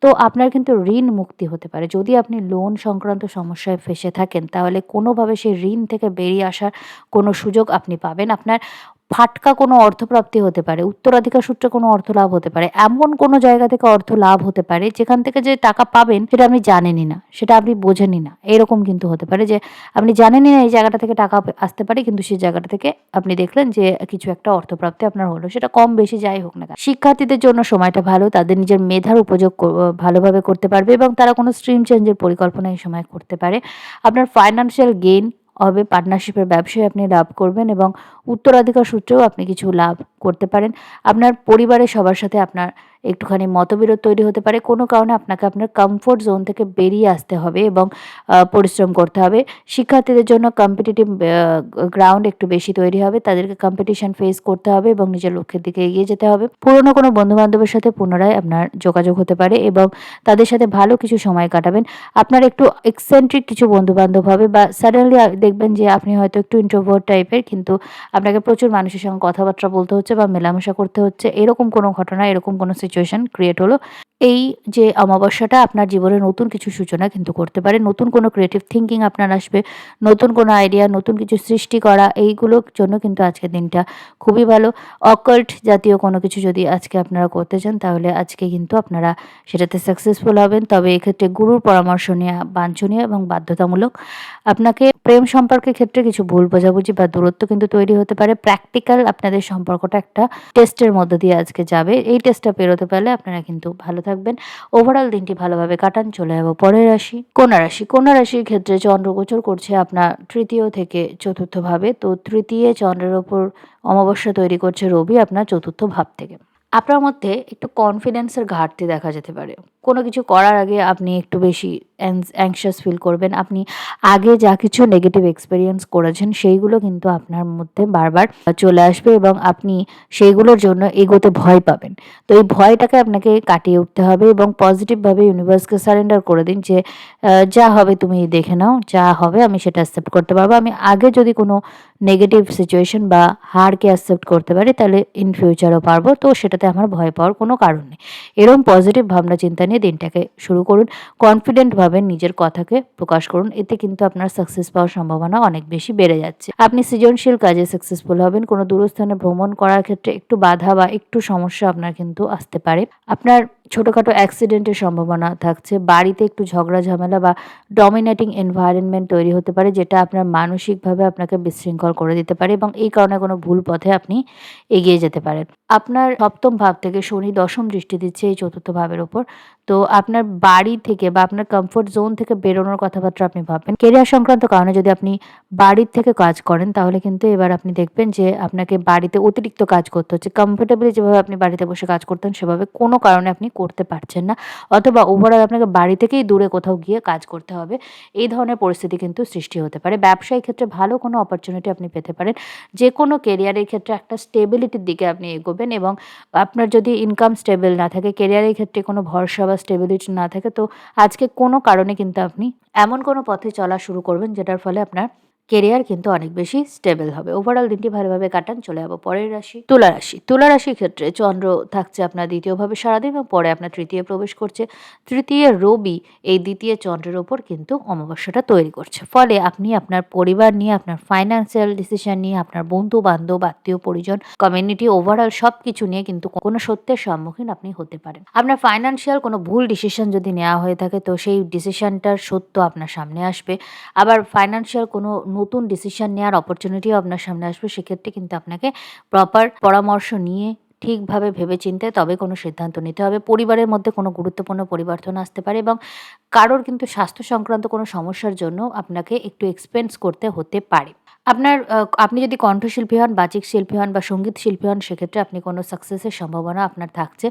তো আপনার কিন্তু ঋণ মুক্তি হতে পারে। যদি আপনি লোন সংক্রান্ত সমস্যায় ফেঁসে থাকেন, তাহলে কোনোভাবে সেই ঋণ থেকে বেরিয়ে আসার কোনো সুযোগ আপনি পাবেন। আপনার ফাটকা কোনো অর্থপ্রাপ্তি হতে পারে, উত্তরাধিকার সূত্রে কোনো অর্থ লাভ হতে পারে। এমন কোনো জায়গা থেকে অর্থ লাভ হতে পারে যেখান থেকে যে টাকা পাবেন সেটা আপনি জানেনই না, সেটা আপনি বোঝেনই না। এরকম কিন্তু হতে পারে যে আপনি জানেনই না এই জায়গাটা থেকে টাকা আসতে পারে, কিন্তু সেই জায়গাটা থেকে আপনি দেখলেন যে কিছু একটা অর্থপ্রাপ্তি আপনার হলো। সেটা কম বেশি যাই হোক না কেন। শিক্ষার্থীদের জন্য সময়টা ভালো। তাদের নিজের মেধার উপযোগ ভালোভাবে করতে পারবে এবং তারা কোনো স্ট্রিম চেঞ্জের পরিকল্পনা এই সময় করতে পারে। আপনার ফাইন্যান্সিয়াল গেইন হবে, পার্টনারশিপের ব্যবসায় আপনি লাভ করবেন এবং উত্তরাধিকার সূত্রেও আপনি কিছু লাভ করতে পারেন। আপনার পরিবারের সবার সাথে আপনার একটুখানি মতবিরোধ তৈরি হতে পারে। কোনো কারণে আপনাকে আপনার কমফোর্ট জোন থেকে বেরিয়ে আসতে হবে এবং পরিশ্রম করতে হবে। শিক্ষার্থীদের জন্য কম্পিটিটিভ গ্রাউন্ড একটু বেশি তৈরি হবে। তাদেরকে কম্পিটিশন ফেস করতে হবে এবং নিজের লক্ষ্যের দিকে এগিয়ে যেতে হবে। পুরনো কোনো বন্ধু-বান্ধবের সাথে পুনরায় আপনার যোগাযোগ হতে পারে এবং তাদের সাথে ভালো কিছু সময় কাটাবেন। আপনার একটু এক্সেন্ট্রিক কিছু বন্ধু-বান্ধব হবে বা সাডেনলি দেখবেন যে আপনি হয়তো একটু ইন্ট্রোভার্ট টাইপের, কিন্তু আপনাকে প্রচুর মানুষের সঙ্গে কথাবার্তা বলতে হচ্ছে বা মেলামেশা করতে হচ্ছে। এরকম কোনো ঘটনা, এরকম কোনো সিচুয়েশন ক্রিয়েট হলো। এই যে অমাবস্যাটা আপনার জীবনে নতুন কিছু সূচনা কিন্তু করতে পারে। নতুন কোনো ক্রিয়েটিভ থিংকিং আপনার আসবে। নতুন কোনো আইডিয়া, নতুন কিছু সৃষ্টি করা, এইগুলোর জন্য কিন্তু আজকের দিনটা খুবই ভালো। অকাল্ট জাতীয় কোনো কিছু যদি আজকে আপনারা করতে চান তাহলে আজকে কিন্তু আপনারা সেটাতে সাকসেসফুল হবেন। তবে এক্ষেত্রে গুরুর পরামর্শ নেওয়া বাঞ্ছনীয় এবং বাধ্যতামূলক। আপনাকে প্রেম সম্পর্কের ক্ষেত্রে কিছু ভুল বোঝাবুঝি বা দূরত্ব কিন্তু তৈরি হতে পারে। প্র্যাকটিক্যাল আপনাদের সম্পর্কটা একটা টেস্টের মধ্য দিয়ে আজকে যাবে। এই টেস্টটা পেরোতে পারলে আপনারা কিন্তু ভালো থাকবেন। ওভারঅল দিনটি ভালোভাবে কাটান। চলে যাব পরের রাশি, কন্যা রাশি। কন্যা রাশির ক্ষেত্রে চন্দ্র গোচর করছে আপনার তৃতীয় থেকে চতুর্থ ভাবে। তো তৃতীয় চন্দ্রের ওপর অমাবস্যা তৈরি করছে রবি আপনার চতুর্থ ভাব থেকে। আপনার মধ্যে একটু কনফিডেন্সের ঘাটতি দেখা যেতে পারে। কোনো কিছু করার আগে আপনি একটু বেশি অ্যাংশাস ফিল করবেন। আপনি আগে যা কিছু নেগেটিভ এক্সপেরিয়েন্স করেছেন সেইগুলো কিন্তু আপনার মধ্যে বারবার চলে আসবে এবং আপনি সেইগুলোর জন্য এগোতে ভয় পাবেন। তো এই ভয়টাকে আপনাকে কাটিয়ে উঠতে হবে এবং পজিটিভভাবে ইউনিভার্সকে সারেন্ডার করে দিন যে যা হবে তুমি দেখে নাও, যা হবে আমি সেটা অ্যাকসেপ্ট করতে পারবো। আমি আগে যদি কোনো নেগেটিভ সিচুয়েশন বা হারকে অ্যাকসেপ্ট করতে পারি তাহলে ইন ফিউচারও পারবো। তো সেটাতে আমার ভয় পাওয়ার কোনো কারণ নেই। এরকম পজিটিভ ভাবনা চিন্তা নিয়ে দিনটাকে শুরু করুন। কনফিডেন্টভাবে নিজের কথাকে প্রকাশ করুন। এতে কিন্তু আপনার সাকসেস পাওয়ার সম্ভাবনা অনেক বেশি বেড়ে যাচ্ছে। আপনি সৃজনশীল কাজে সাকসেসফুল হবেন। কোনো দূরস্থানে ভ্রমণ করার ক্ষেত্রে একটু বাধা বা একটু সমস্যা আপনার কিন্তু আসতে পারে। আপনার ছোটোখাটো অ্যাক্সিডেন্টের সম্ভাবনা থাকছে। বাড়িতে একটু ঝগড়া ঝামেলা বা ডমিনেটিং এনভায়রনমেন্ট তৈরি হতে পারে, যেটা আপনার মানসিকভাবে আপনাকে বিশৃঙ্খল করে দিতে পারে এবং এই কারণে কোনো ভুল পথে আপনি এগিয়ে যেতে পারেন। আপনার সপ্তম ভাব থেকে শনি দশম দৃষ্টি দিচ্ছে এই চতুর্থ ভাবের ওপর। তো আপনার বাড়ি থেকে বা আপনার কমফোর্ট জোন থেকে বেরোনোর কথাবার্তা আপনি ভাববেন। কেরিয়ার সংক্রান্ত কারণে যদি আপনি বাড়ির থেকে কাজ করেন তাহলে কিন্তু এবার আপনি দেখবেন যে আপনাকে বাড়িতে অতিরিক্ত কাজ করতে হচ্ছে। কমফোর্টেবলি যেভাবে আপনি বাড়িতে বসে কাজ করতেন সেভাবে কোনো কারণে আপনি করতে পারছেন না, অথবা ওভারঅল আপনাকে বাড়ি থেকেই দূরে কোথাও গিয়ে কাজ করতে হবে। এই ধরনের পরিস্থিতি কিন্তু সৃষ্টি হতে পারে। ব্যবসায়িক ক্ষেত্রে ভালো কোনো অপরচুনিটি আপনি পেতে পারেন। যে কোনো কেরিয়ারের ক্ষেত্রে একটা স্টেবিলিটির দিকে আপনি এগোবেন এবং আপনার যদি ইনকাম স্টেবল না থাকে, কেরিয়ারের ক্ষেত্রে কোনো ভরসা বা স্টেবিলিটি না থাকে, তো আজকে কোনো কারণে কিন্তু আপনি এমন কোনো পথে চলা শুরু করবেন যেটার ফলে আপনার কেরিয়ার কিন্তু অনেক বেশি স্টেবল হবে। ওভারঅল দিনটি ভালোভাবে কাটান। চলে যাব পরের রাশি, তুলা রাশি। তুলা রাশির ক্ষেত্রে চন্দ্র থাকছে আপনার দ্বিতীয়ভাবে সারাদিন এবং পরে আপনার তৃতীয় প্রবেশ করছে। তৃতীয় রবি এই দ্বিতীয় চন্দ্রের ওপর কিন্তু অমাবস্যাটা তৈরি করছে। ফলে আপনি আপনার পরিবার নিয়ে, আপনার ফাইন্যান্সিয়াল ডিসিশন নিয়ে, আপনার বন্ধু বান্ধব, আত্মীয় পরিজন, কমিউনিটি, ওভারঅল সব কিছু নিয়ে কিন্তু কোনো সত্যের সম্মুখীন আপনি হতে পারেন। আপনার ফাইন্যান্সিয়াল কোনো ভুল ডিসিশন যদি নেওয়া হয়ে থাকে তো সেই ডিসিশনটার সত্য আপনার সামনে আসবে। আবার ফাইন্যান্সিয়াল কোনো নতুন ডিসিশন নেওয়ার অপরচুনিটিও আপনার সামনে আসবে। সেক্ষেত্রে কিন্তু আপনাকে প্রপার পরামর্শ নিয়ে ঠিকভাবে ভেবেচিন্তে তবে কোনো সিদ্ধান্ত নিতে হবে। পরিবারের মধ্যে কোনো গুরুত্বপূর্ণ পরিবর্তন আসতে পারে এবং কারোর কিন্তু স্বাস্থ্য সংক্রান্ত কোনো সমস্যার জন্য আপনাকে একটু এক্সপেন্স করতে হতে পারে। আপনার আপনি যদি কণ্ঠশিল্পী হন, বাচিক শিল্পী হন বা সঙ্গীত শিল্পী হন সেক্ষেত্রে আপনি কোনো সাকসেসের সম্ভাবনা আপনার থাকছে।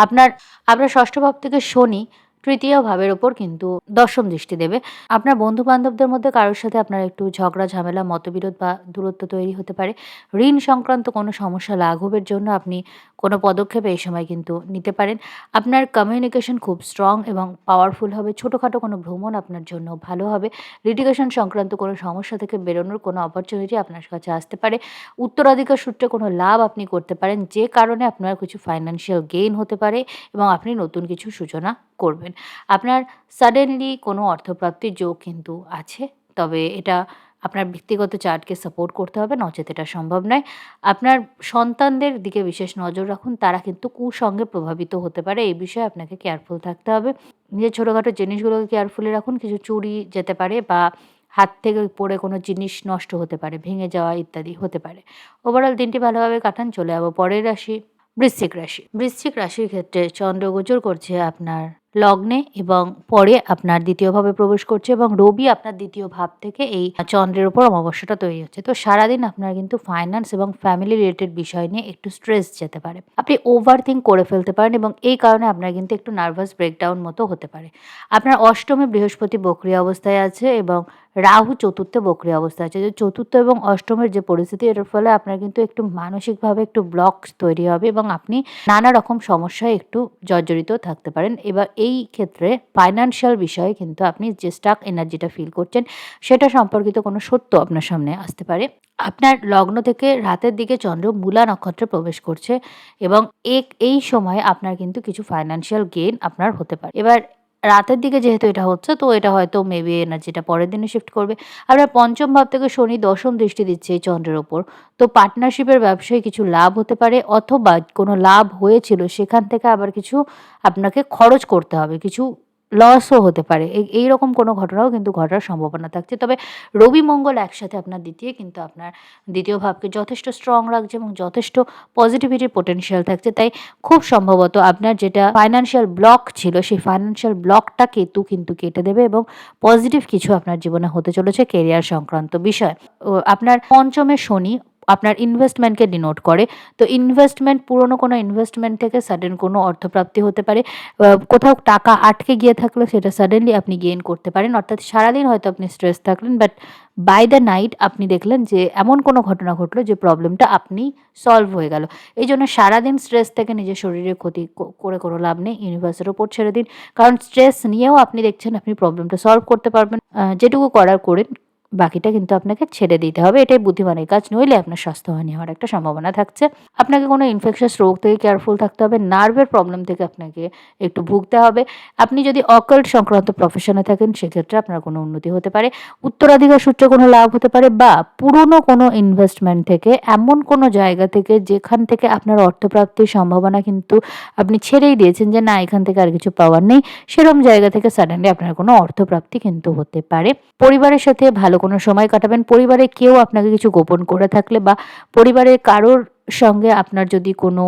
আপনার আপনার ষষ্ঠ ভাব থেকে শনি তৃতীয় ভাবের ওপর কিন্তু দশম দৃষ্টি দেবে। আপনার বন্ধু-বান্ধবদের মধ্যে কারোর সাথে আপনার একটু ঝগড়া ঝামেলা, মতবিরোধ বা দূরত্ব তৈরি হতে পারে। ঋণ সংক্রান্ত কোনো সমস্যা লাঘবের জন্য আপনি কোনো পদক্ষেপ এই সময় কিন্তু নিতে পারেন। আপনার কমিউনিকেশন খুব স্ট্রং এবং পাওয়ারফুল হবে। ছোটোখাটো কোনো ভ্রমণ আপনার জন্য ভালো হবে। লিটিগেশন সংক্রান্ত কোনো সমস্যা থেকে বেরোনোর কোনো অপরচুনিটি আপনার কাছে আসতে পারে। উত্তরাধিকার সূত্রে কোনো লাভ আপনি করতে পারেন, যে কারণে আপনার কিছু ফাইন্যান্সিয়াল গেইন হতে পারে এবং আপনি নতুন কিছু সূচনা করবেন। আপনার সাডেনলি কোনো অর্থপ্রাপ্তির যোগ কিন্তু আছে। তবে এটা আপনার ব্যক্তিগত চার্টকে সাপোর্ট করতে হবে, নচেত এটা সম্ভব নয়। আপনার সন্তানদের দিকে বিশেষ নজর রাখুন, তারা কিন্তু কুসঙ্গে প্রভাবিত হতে পারে, এই বিষয়ে আপনাকে কেয়ারফুল থাকতে হবে। নিজের ছোটোখাটো জিনিসগুলোকে কেয়ারফুলি রাখুন, কিছু চুরি যেতে পারে বা হাত থেকে পড়ে কোনো জিনিস নষ্ট হতে পারে, ভেঙে যাওয়া ইত্যাদি হতে পারে। ওভারঅল দিনটি ভালোভাবে কাটান। চলে যাবো পরের রাশি, বৃশ্চিক রাশি। বৃশ্চিক রাশির ক্ষেত্রে চন্দ্র গোচর করছে আপনার লগ্নে এবং পরে আপনার দ্বিতীয় ভাবে প্রবেশ করছে এবং রবি আপনার দ্বিতীয় ভাব থেকে এই চন্দ্রের উপর অমাবস্যাটা তৈরি হচ্ছে। তো সারাদিন আপনার কিন্তু ফাইন্যান্স এবং ফ্যামিলি রিলেটেড বিষয় নিয়ে একটু স্ট্রেস যেতে পারে। আপনি ওভার থিঙ্ক করে ফেলতে পারেন এবং এই কারণে আপনার কিন্তু একটু নার্ভাস ব্রেকডাউন মতো হতে পারে। আপনার অষ্টমে বৃহস্পতি বক্রী অবস্থায় আছে এবং রাহু চতুর্থে বক্রী অবস্থায় আছে। যে চতুর্থ এবং অষ্টমের যে পরিস্থিতি, এটার ফলে আপনার কিন্তু একটু মানসিকভাবে একটু ব্লক তৈরি হবে এবং আপনি নানা রকম সমস্যায় একটু জর্জরিত থাকতে পারেন। এবার এই ক্ষেত্রে ফাইন্যান্সিয়াল বিষয়ে কিন্তু আপনি যে স্টাক এনার্জিটা ফিল করছেন, সেটা সম্পর্কিত কোনো সত্য আপনার সামনে আসতে পারে। আপনার লগ্ন থেকে রাতের দিকে চন্দ্র মূলা নক্ষত্রে প্রবেশ করছে এবং এই সময়ে আপনার কিন্তু কিছু ফাইন্যান্সিয়াল গেইন আপনার হতে পারে। এবার রাতের দিকে যেহেতু এটা হচ্ছে, তো এটা হয়তো মেবি এনার্জিটা পরের দিনে শিফট করবে। আপনার পঞ্চম ভাব থেকে শনি দশম দৃষ্টি দিচ্ছে এই চন্দ্রের ওপর। তো পার্টনারশিপের ব্যবসায় কিছু লাভ হতে পারে, অথবা কোনো লাভ হয়েছিল সেখান থেকে আবার কিছু আপনাকে খরচ করতে হবে, কিছু লসও হতে পারে। এইরকম কোনো ঘটনাও কিন্তু ঘটার সম্ভাবনা থাকছে। তবে রবি মঙ্গল একসাথে আপনার কিন্তু আপনার দ্বিতীয় ভাবকে যথেষ্ট স্ট্রং রাখছে এবং যথেষ্ট পজিটিভিটির পোটেনশিয়াল থাকছে। তাই খুব সম্ভবত আপনার যেটা ফাইন্যান্সিয়াল ব্লক ছিল, সেই ফাইন্যান্সিয়াল ব্লকটা কেতু কিন্তু কেটে দেবে এবং পজিটিভ কিছু আপনার জীবনে হতে চলেছে কেরিয়ার সংক্রান্ত বিষয়। আপনার পঞ্চমে শনি আপনার ইনভেস্টমেন্টকে ডিনোট করে। তো ইনভেস্টমেন্ট, পুরনো কোনো ইনভেস্টমেন্ট থেকে সাডেন কোনো অর্থপ্রাপ্তি হতে পারে। কোথাও টাকা আটকে গিয়ে থাকলে সেটা সাডেনলি আপনি গেইন করতে পারেন। অর্থাৎ সারাদিন হয়তো আপনি স্ট্রেস থাকলেন, বাট বাই দ্য নাইট আপনি দেখলেন যে এমন কোনো ঘটনা ঘটলো যে প্রবলেমটা আপনি সলভ হয়ে গেল। এই জন্য সারাদিন স্ট্রেস থেকে নিজের শরীরের ক্ষতি করে কোনো লাভ নেই, ইউনিভার্সের ওপর ছেড়ে দিন। কারণ স্ট্রেস নিয়েও আপনি দেখছেন আপনি প্রবলেমটা সলভ করতে পারবেন। যেটুকু করার করেন, বাকিটা কিন্তু আপনাকে ছেড়ে দিতে হবে। এটাই বুদ্ধিমানের কাজ, নইলে আপনার স্বাস্থ্যহানি হওয়ার একটা সম্ভাবনা থাকছে। আপনাকে কোনো ইনফেকশাস রোগ থেকে কেয়ারফুল থাকতে হবে, নার্ভের প্রবলেম থেকে আপনাকে একটু ভুগতে হবে। আপনি যদি অকাল্ট সংক্রান্ত প্রফেশনে থাকেন, সেক্ষেত্রে আপনার কোনো উন্নতি হতে পারে, উত্তরাধিকার সূত্রে কোনো লাভ হতে পারে, বা পুরনো কোনো ইনভেস্টমেন্ট থেকে, এমন কোনো জায়গা থেকে যেখান থেকে আপনার অর্থপ্রাপ্তির সম্ভাবনা কিন্তু আপনি ছেড়েই দিয়েছেন যে না, এখান থেকে আর কিছু পাওয়ার নেই, সেরকম জায়গা থেকে সাডেনলি আপনার কোনো অর্থপ্রাপ্তি কিন্তু হতে পারে। পরিবারের সাথে ভালো কোনো সময় কাটাবেন। পরিবারে কেউ আপনাকে কিছু গোপন করে থাকলে বা পরিবারের কারোর সঙ্গে আপনার যদি কোনো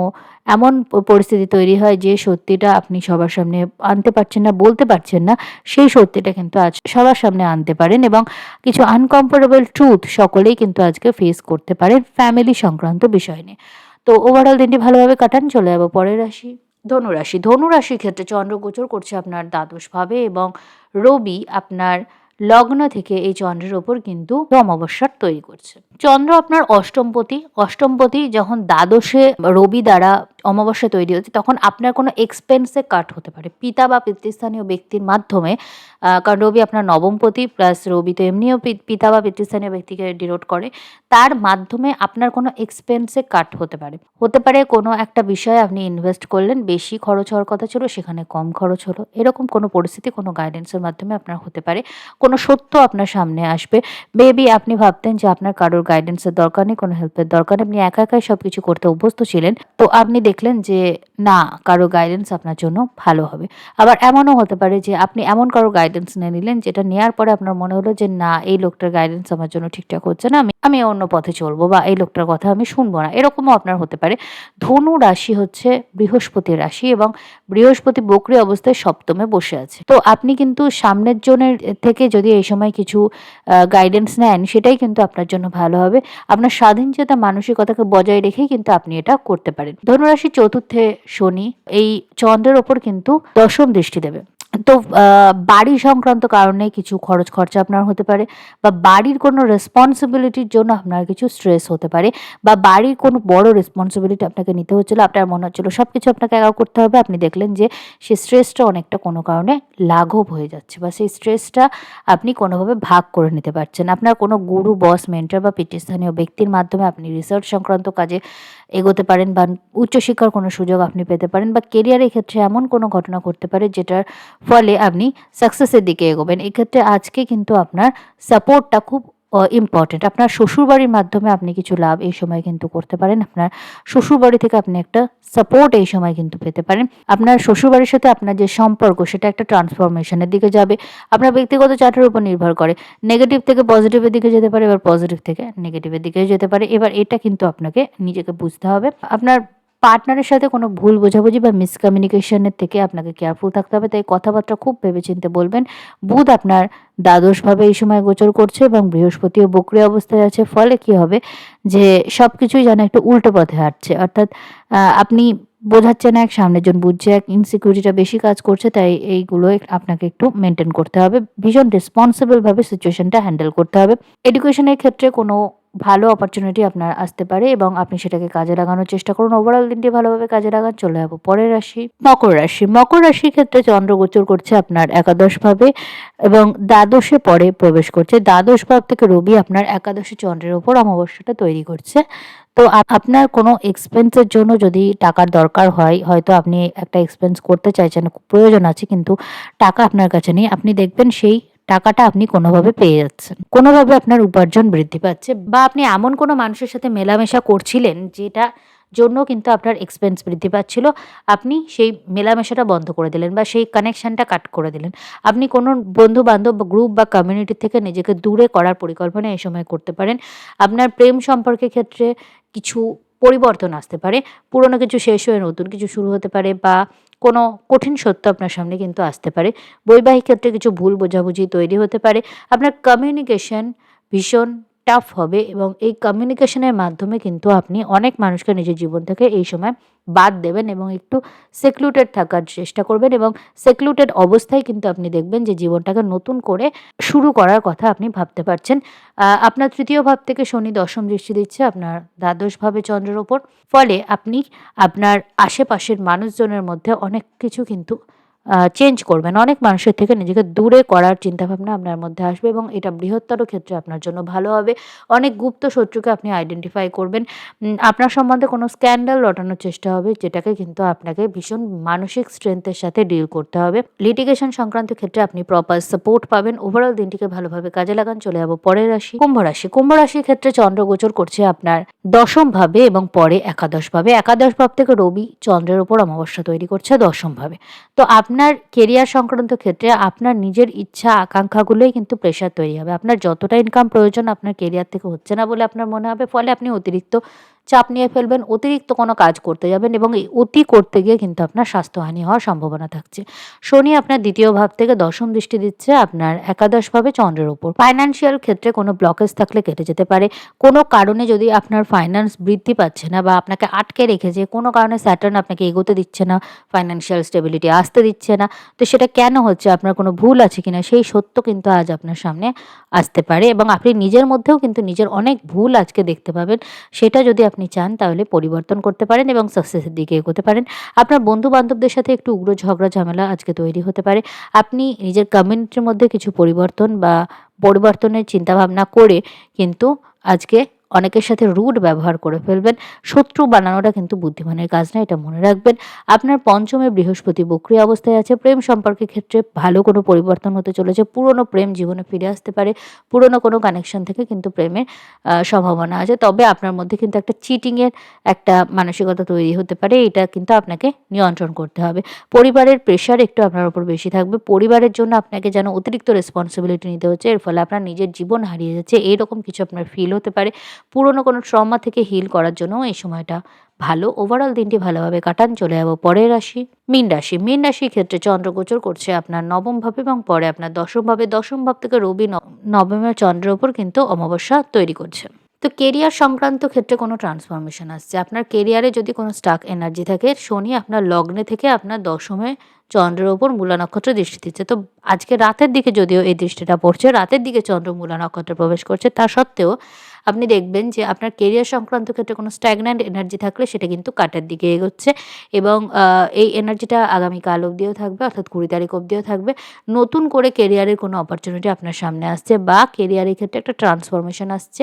এমন পরিস্থিতি তৈরি হয় যে সত্যিটা আপনি সবার সামনে আনতে পারছেন না, বলতে পারছেন না, সেই সত্যিটা কিন্তু আজ সবার সামনে আনতে পারেন এবং কিছু আনকমফোর্টেবল ট্রুথ সকলেই কিন্তু আজকে ফেস করতে পারেন ফ্যামিলি সংক্রান্ত বিষয় নিয়ে। তো ওভারঅল দিনটি ভালোভাবে কাটান। চলে যাবো পরের রাশি, ধনুরাশি। ধনুরাশির ক্ষেত্রে চন্দ্র গোচর করছে আপনার দ্বাদশভাবে এবং রবি আপনার লগ্ন থেকে এই চন্দ্রের ওপর কিন্তু অমাবস্যার তৈরি করছে। চন্দ্র আপনার অষ্টমপতি যখন দ্বাদশে রবি দ্বারা অমাবস্যা তৈরি হচ্ছে, তখন আপনার কোনো এক্সপেন্সে কাট হতে পারে পিতা বা পিতৃস্থানীয় ব্যক্তির মাধ্যমে। কারণ রবি আপনার নবমপতি, প্লাস রবি তো এমনিও পিতা বা পিতৃস্থানীয় ব্যক্তিকে ডিনোট করে। তার মাধ্যমে আপনার কোনো এক্সপেন্সে কাট হতে পারে কোনো একটা বিষয়ে আপনি ইনভেস্ট করলেন, বেশি খরচ হওয়ার কথা ছিল, সেখানে কম খরচ হলো। এরকম কোনো পরিস্থিতি কোনো গাইডেন্সের মাধ্যমে আপনার হতে পারে। কোনো সত্য আপনার সামনে আসবে। মেবি আপনি ভাবতেন যে আপনার কারোর গাইডেন্সের দরকার নেই, কোনো হেল্পের দরকার নেই, আপনি একা একাই সব কিছু করতে অভ্যস্ত ছিলেন। তো আপনি দেখলেন যে না, কারো গাইডেন্স আপনার জন্য ভালো হবে। আবার এমনও হতে পারে যে আপনি এমন কারো গাইডেন্স নিয়ে নিলেন, যেটা নেওয়ার পরে আপনার মনে হলো যে না, এই লোকটার গাইডেন্স আমার জন্য ঠিকঠাক হচ্ছে না, আমি অন্য পথে চলবো, বা এই লোকটার কথা আমি শুনবো না। এরকমও আপনার হতে পারে। ধনু রাশি হচ্ছে বৃহস্পতির রাশি এবং বৃহস্পতি বক্রী অবস্থায় সপ্তমে বসে আছে। তো আপনি কিন্তু সামনের জনের থেকে যদি এই সময় কিছু গাইডেন্স নেন, সেটাই কিন্তু আপনার জন্য ভালো হবে। আপনার স্বাধীনচেতা মানসিকতাকে বজায় রেখেই কিন্তু আপনি এটা করতে পারেন। ধনুরাশি চতুর্থে শনি এই চন্দ্রের ওপর কিন্তু দশম দৃষ্টি দেবে। তো বাড়ি সংক্রান্ত কারণে কিছু খরচ খরচা আপনার হতে পারে, বা বাড়ির কোনো রেসপন্সিবিলিটির জন্য আপনার কিছু স্ট্রেস হতে পারে, বা বাড়ির কোনো বড় রেসপন্সিবিলিটি আপনাকে নিতে হচ্ছিলো, আপনার মনে হচ্ছিলো সব কিছু আপনাকে একা করতে হবে, আপনি দেখলেন যে সেই স্ট্রেসটা অনেকটা কোনো কারণে লাঘব হয়ে যাচ্ছে, বা সেই স্ট্রেসটা আপনি কোনোভাবে ভাগ করে নিতে পারছেন। আপনার কোনো গুরু, বস, মেন্টর বা পিতৃস্থানীয় ব্যক্তির মাধ্যমে আপনি রিসার্চ সংক্রান্ত কাজে এগোতে পারেন, বা উচ্চশিক্ষার কোনো সুযোগ আপনি পেতে পারেন, বা কেরিয়ারের ক্ষেত্রে এমন কোনো ঘটনা ঘটতে পারে যেটার ফলে আপনি সাকসেসের দিকে এগোবেন। এক্ষেত্রে আজকে কিন্তু আপনার সাপোর্টটা খুব ইম্পর্টেন্ট। আপনার শ্বশুরবাড়ির মাধ্যমে আপনি কিছু লাভ এই সময় কিন্তু করতে পারেন। আপনার শ্বশুরবাড়ি থেকে আপনি একটা সাপোর্ট এই সময় কিন্তু পেতে পারেন। আপনার শ্বশুরবাড়ির সাথে আপনার যে সম্পর্ক সেটা একটা ট্রান্সফরমেশন এর দিকে যাবে। আপনার ব্যক্তিগত চার্টের উপর নির্ভর করে। নেগেটিভ থেকে পজিটিভ এর দিকে যেতে পারে, এবার পজিটিভ থেকে নেগেটিভ এর দিকেও যেতে পারে। এবার এটা কিন্তু আপনাকে নিজেকে বুঝতে হবে। আপনার পার্টনারের সাথে কোনো ভুল বোঝাবুঝি বা মিসকমিউনিকেশন এর থেকে আপনাকে কেয়ারফুল থাকতে হবে। তাই কথাবার্তা খুব ভেবেচিন্তে বলবেন। বুধ আপনার দ্বাদশভাবে এই সময় গোচর করছে এবং বৃহস্পতিও বক্রী অবস্থায় আছে। ফলে কি হবে যে সবকিছুই যেন একটু উল্টো পথে হাঁটছে। অর্থাৎ আপনি বোঝাচ্ছেন এক, সামনের জন বুঝছে এক, ইনসিকিউরিটিটা বেশি কাজ করছে। তাই এইগুলো আপনাকে একটু মেইনটেইন করতে হবে। ভীষণ রেসপন্সিবল ভাবে সিচুয়েশনটা হ্যান্ডেল করতে হবে। এডুকেশনের ক্ষেত্রে কোনো ভালো অপরচুনিটি আপনার আসতে পারে এবং আপনি সেটাকে কাজে লাগানোর চেষ্টা করুন। ওভারঅল দিনটি ভালোভাবে কাজে লাগান। চলে যাবো পরের রাশি, মকর রাশি। মকর রাশির ক্ষেত্রে চন্দ্র গোচর করছে আপনার একাদশভাবে এবং দ্বাদশে পরে প্রবেশ করছে। দ্বাদশ ভাব থেকে রবি আপনার একাদশে চন্দ্রের ওপর অমাবস্যাটা তৈরি করছে। তো আপনার কোনো এক্সপেন্সের জন্য যদি টাকার দরকার হয়, হয়তো আপনি একটা এক্সপেন্স করতে চাইছেন, খুব প্রয়োজন আছে কিন্তু টাকা আপনার কাছে নেই। আপনি দেখবেন সেই টাকাটা আপনি কোনোভাবে পেয়ে যাচ্ছেন। কোনোভাবে আপনার উপার্জন বৃদ্ধি পাচ্ছে বা আপনি এমন কোনো মানুষের সাথে মেলামেশা করছিলেন যেটা জন্য কিন্তু আপনার এক্সপেন্স বৃদ্ধি পাচ্ছিল। আপনি সেই মেলামেশাটা বন্ধ করে দিলেন বা সেই কানেকশনটা কাট করে দিলেন। আপনি কোনো বন্ধু-বান্ধব বা গ্রুপ বা কমিউনিটি থেকে নিজেকে দূরে করার পরিকল্পনা এই সময় করতে পারেন। আপনার প্রেম সম্পর্কের ক্ষেত্রে কিছু পরিবর্তন আসতে পারে। পুরনো কিছু শেষ হয়ে নতুন কিছু শুরু হতে পারে বা কোনো কঠিন সত্য আপনার সামনে কিন্তু আসতে পারে। বৈবাহিক ক্ষেত্রে কিছু ভুল বোঝাবুঝি তৈরি হতে পারে। আপনার কমিউনিকেশন ভীষণ টাফ হবে এবং এই কমিউনিকেশনের মাধ্যমে কিন্তু আপনি অনেক মানুষকে নিজের জীবন থেকে এই সময় বাদ দেবেন এবং একটু সেক্লুটেড থাকার চেষ্টা করবেন এবং সেক্লুটেড অবস্থায় কিন্তু আপনি দেখবেন যে জীবনটাকে নতুন করে শুরু করার কথা আপনি ভাবতে পারছেন। আপনার তৃতীয় ভাব থেকে শনি দশম দৃষ্টি দিচ্ছে আপনার দ্বাদশভাবে চন্দ্রের ওপর। ফলে আপনি আপনার আশেপাশের মানুষজনের মধ্যে অনেক কিছু কিন্তু চেঞ্জ করবেন। অনেক মানুষের থেকে নিজেকে দূরে করার চিন্তাভাবনা আপনার মধ্যে আসবে এবং এটা বৃহত্তর ক্ষেত্রে আপনার জন্য ভালো হবে। অনেক গুপ্ত শত্রুকে আপনি আইডেন্টিফাই করবেন। আপনার সম্বন্ধে কোনো স্ক্যান্ডাল রটানোর চেষ্টা হবে যেটাকে কিন্তু আপনাকে ভীষণ মানসিক স্ট্রেংথের সাথে ডিল করতে হবে। লিটিগেশন সংক্রান্ত ক্ষেত্রে আপনি প্রপার সাপোর্ট পাবেন। ওভারঅল দিনটিকে ভালোভাবে কাজে লাগান। চলে যাবো পরের রাশি, কুম্ভ রাশি। কুম্ভ রাশির ক্ষেত্রে চন্দ্র গোচর করছে আপনার দশম ভাবে এবং পরে একাদশ ভাবে। একাদশ ভাব থেকে রবি চন্দ্রের ওপর অমাবস্যা তৈরি করছে দশম ভাবে। তো আপনার কেরিয়ার সংক্রান্ত ক্ষেত্রে আপনার নিজের ইচ্ছা আকাঙ্ক্ষাগুলোই কিন্তু প্রেশার তৈরি হবে। আপনার যতটা ইনকাম প্রয়োজন আপনার কেরিয়ার থেকে হচ্ছে না বলে আপনার মনে হবে। ফলে আপনি অতিরিক্ত চাপ নিয়ে ফেলবেন, অতিরিক্ত কোনো কাজ করতে যাবেন এবং এই অতি করতে গিয়ে কিন্তু আপনার স্বাস্থ্যহানি হওয়ার সম্ভাবনা থাকছে। শনি আপনার দ্বিতীয় ভাব থেকে দশম দৃষ্টি দিচ্ছে আপনার একাদশ ভাবে চন্দ্রের ওপর। ফাইন্যান্সিয়াল ক্ষেত্রে কোনো ব্লকেজ থাকলে কেটে যেতে পারে। কোনো কারণে যদি আপনার ফাইন্যান্স বৃদ্ধি পাচ্ছে না বা আপনাকে আটকে রেখেছে, কোনো কারণে স্যাটার্ন আপনাকে এগোতে দিচ্ছে না, ফাইন্যান্সিয়াল স্টেবিলিটি আসতে দিচ্ছে না, তো সেটা কেন হচ্ছে, আপনার কোনো ভুল আছে কিনা সেই সত্য কিন্তু আজ আপনার সামনে আসতে পারে এবং আপনি নিজের মধ্যেও কিন্তু নিজের অনেক ভুল আজকে দেখতে পাবেন। সেটা যদি আপনি চান তাহলে পরিবর্তন করতে পারেন এবং সাকসেসের দিকে এগোতে পারেন। আপনার বন্ধু বান্ধবদের সাথে একটু উগ্র ঝগড়া ঝামেলা আজকে তৈরি হতে পারে। আপনি নিজের কমিউনিটির মধ্যে কিছু পরিবর্তন বা পরিবর্তনের চিন্তাভাবনা করে কিন্তু আজকে অনেকের সাথে রুড ব্যবহার করে ফেলবেন। শত্রু বানানোটা কিন্তু বুদ্ধিমানের কাজ না, এটা মনে রাখবেন। আপনার পঞ্চমে বৃহস্পতি বক্রী অবস্থায় আছে। প্রেম সম্পর্কের ক্ষেত্রে ভালো কোনো পরিবর্তন হতে চলেছে। পুরনো প্রেম জীবনে ফিরে আসতে পারে। পুরনো কোনো কানেকশন থেকে কিন্তু প্রেমের সম্ভাবনা আছে। তবে আপনার মধ্যে কিন্তু একটা চিটিংয়ের একটা মানসিকতা তৈরি হতে পারে। এটা কিন্তু আপনাকে নিয়ন্ত্রণ করতে হবে। পরিবারের প্রেশার একটু আপনার উপর বেশি থাকবে। পরিবারের জন্য আপনাকে যেন অতিরিক্ত রেসপন্সিবিলিটি নিতে হচ্ছে। এর ফলে আপনার নিজের জীবন হারিয়ে যাচ্ছে, এরকম কিছু আপনার ফিল হতে পারে। পুরনো কোনো ট্রমা থেকে হিল করার জন্যও এই সময়টা ভালো। ওভারঅল দিনটি ভালোভাবে কাটান। চলে যাবো পরের রাশি, মীন রাশি। মীন রাশির ক্ষেত্রে চন্দ্র গোচর করছে আপনার নবম ভাবে এবং পরে আপনার দশম ভাবে। দশম ভাব থেকে রবি নবমের চন্দ্রের ওপর কিন্তু অমাবস্যা তৈরি করছে। তো কেরিয়ার সংক্রান্ত ক্ষেত্রে কোনো ট্রান্সফরমেশন আসছে। আপনার কেরিয়ারে যদি কোনো স্টাক এনার্জি থাকে, শনি আপনার লগ্নে থেকে আপনার দশমে চন্দ্রের ওপর মূলা নক্ষত্রে দৃষ্টি দিচ্ছে। তো আজকে রাতের দিকে যদিও এই দৃষ্টিটা পড়ছে, রাতের দিকে চন্দ্র মূলা নক্ষত্রে প্রবেশ করছে, তা সত্ত্বেও আপনি দেখবেন যে আপনার কেরিয়ার সংক্রান্ত ক্ষেত্রে কোনো স্ট্যাগন্যান্ট এনার্জি থাকলে সেটা কিন্তু কাটের দিকে এগোচ্ছে এবং এই এনার্জিটা আগামীকাল অবধিও থাকবে, অর্থাৎ 20 তারিখ অবধিও থাকবে। নতুন করে কেরিয়ারের কোনো অপরচুনিটি আপনার সামনে আসছে বা কেরিয়ারের ক্ষেত্রে একটা ট্রান্সফরমেশন আসছে।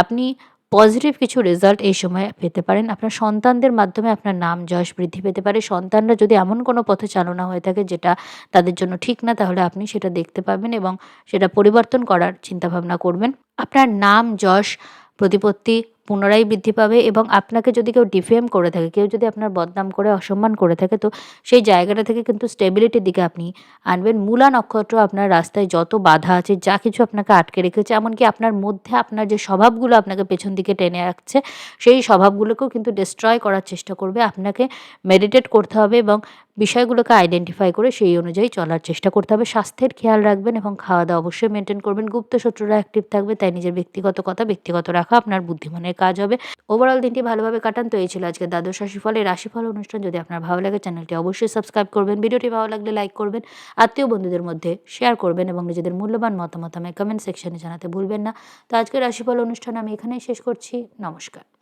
আপনি পজিটিভ কিছু রেজাল্ট এই সময় পেতে পারেন। আপনার সন্তানদের মাধ্যমে আপনার নাম যশ বৃদ্ধি পেতে পারে। সন্তানরা যদি এমন কোনো পথে চালনা হয়ে থাকে যেটা তাদের জন্য ঠিক না, তাহলে আপনি সেটা দেখতে পাবেন এবং সেটা পরিবর্তন করার চিন্তাভাবনা করবেন। আপনার নাম, যশ, প্রতিপত্তি পুনরায় বৃদ্ধি পাবে এবং আপনাকে যদি কেউ ডিফেম করে থাকে, কেউ যদি আপনার বদনাম করে অসম্মান করে থাকে, তো সেই জায়গাটা থেকে কিন্তু স্টেবিলিটির দিকে আপনি আনবেন। মূলা নক্ষত্র আপনার রাস্তায় যত বাধা আছে, যা কিছু আপনাকে আটকে রেখেছে, এমনকি আপনার মধ্যে আপনার যে স্বভাবগুলো আপনাকে পেছন দিকে টেনে রাখছে, সেই স্বভাবগুলোকেও কিন্তু ডিস্ট্রয় করার চেষ্টা করবে। আপনাকে মেডিটেট করতে হবে এবং বিষয়গুলোকে আইডেন্টিফাই করে সেই অনুযায়ী চলার চেষ্টা করতে হবে। স্বাস্থ্যের খেয়াল রাখবেন এবং খাওয়া-দাওয়া অবশ্যই মেইনটেইন করবেন। গুপ্ত শত্রুরা অ্যাক্টিভ থাকবে, তাই নিজের ব্যক্তিগত কথা ব্যক্তিগত রাখা আপনার বুদ্ধিমানের কাজ হবে। ওভারঅল দিনটি ভালোভাবে কাটান। তো এই ছিল আজকের দ্বাদশ রাশিফল। এই রাশিফল অনুষ্ঠান যদি আপনার ভালো লাগে, চ্যানেলটি অবশ্যই সাবস্ক্রাইব করবেন। ভিডিওটি ভালো লাগলে লাইক করবেন, আত্মীয় বন্ধুদের মধ্যে শেয়ার করবেন এবং নিজেদের মূল্যবান মতামত আমায় কমেন্ট সেকশনে জানাতে ভুলবেন না। তো আজকের রাশিফল অনুষ্ঠান আমি এখানেই শেষ করছি। নমস্কার।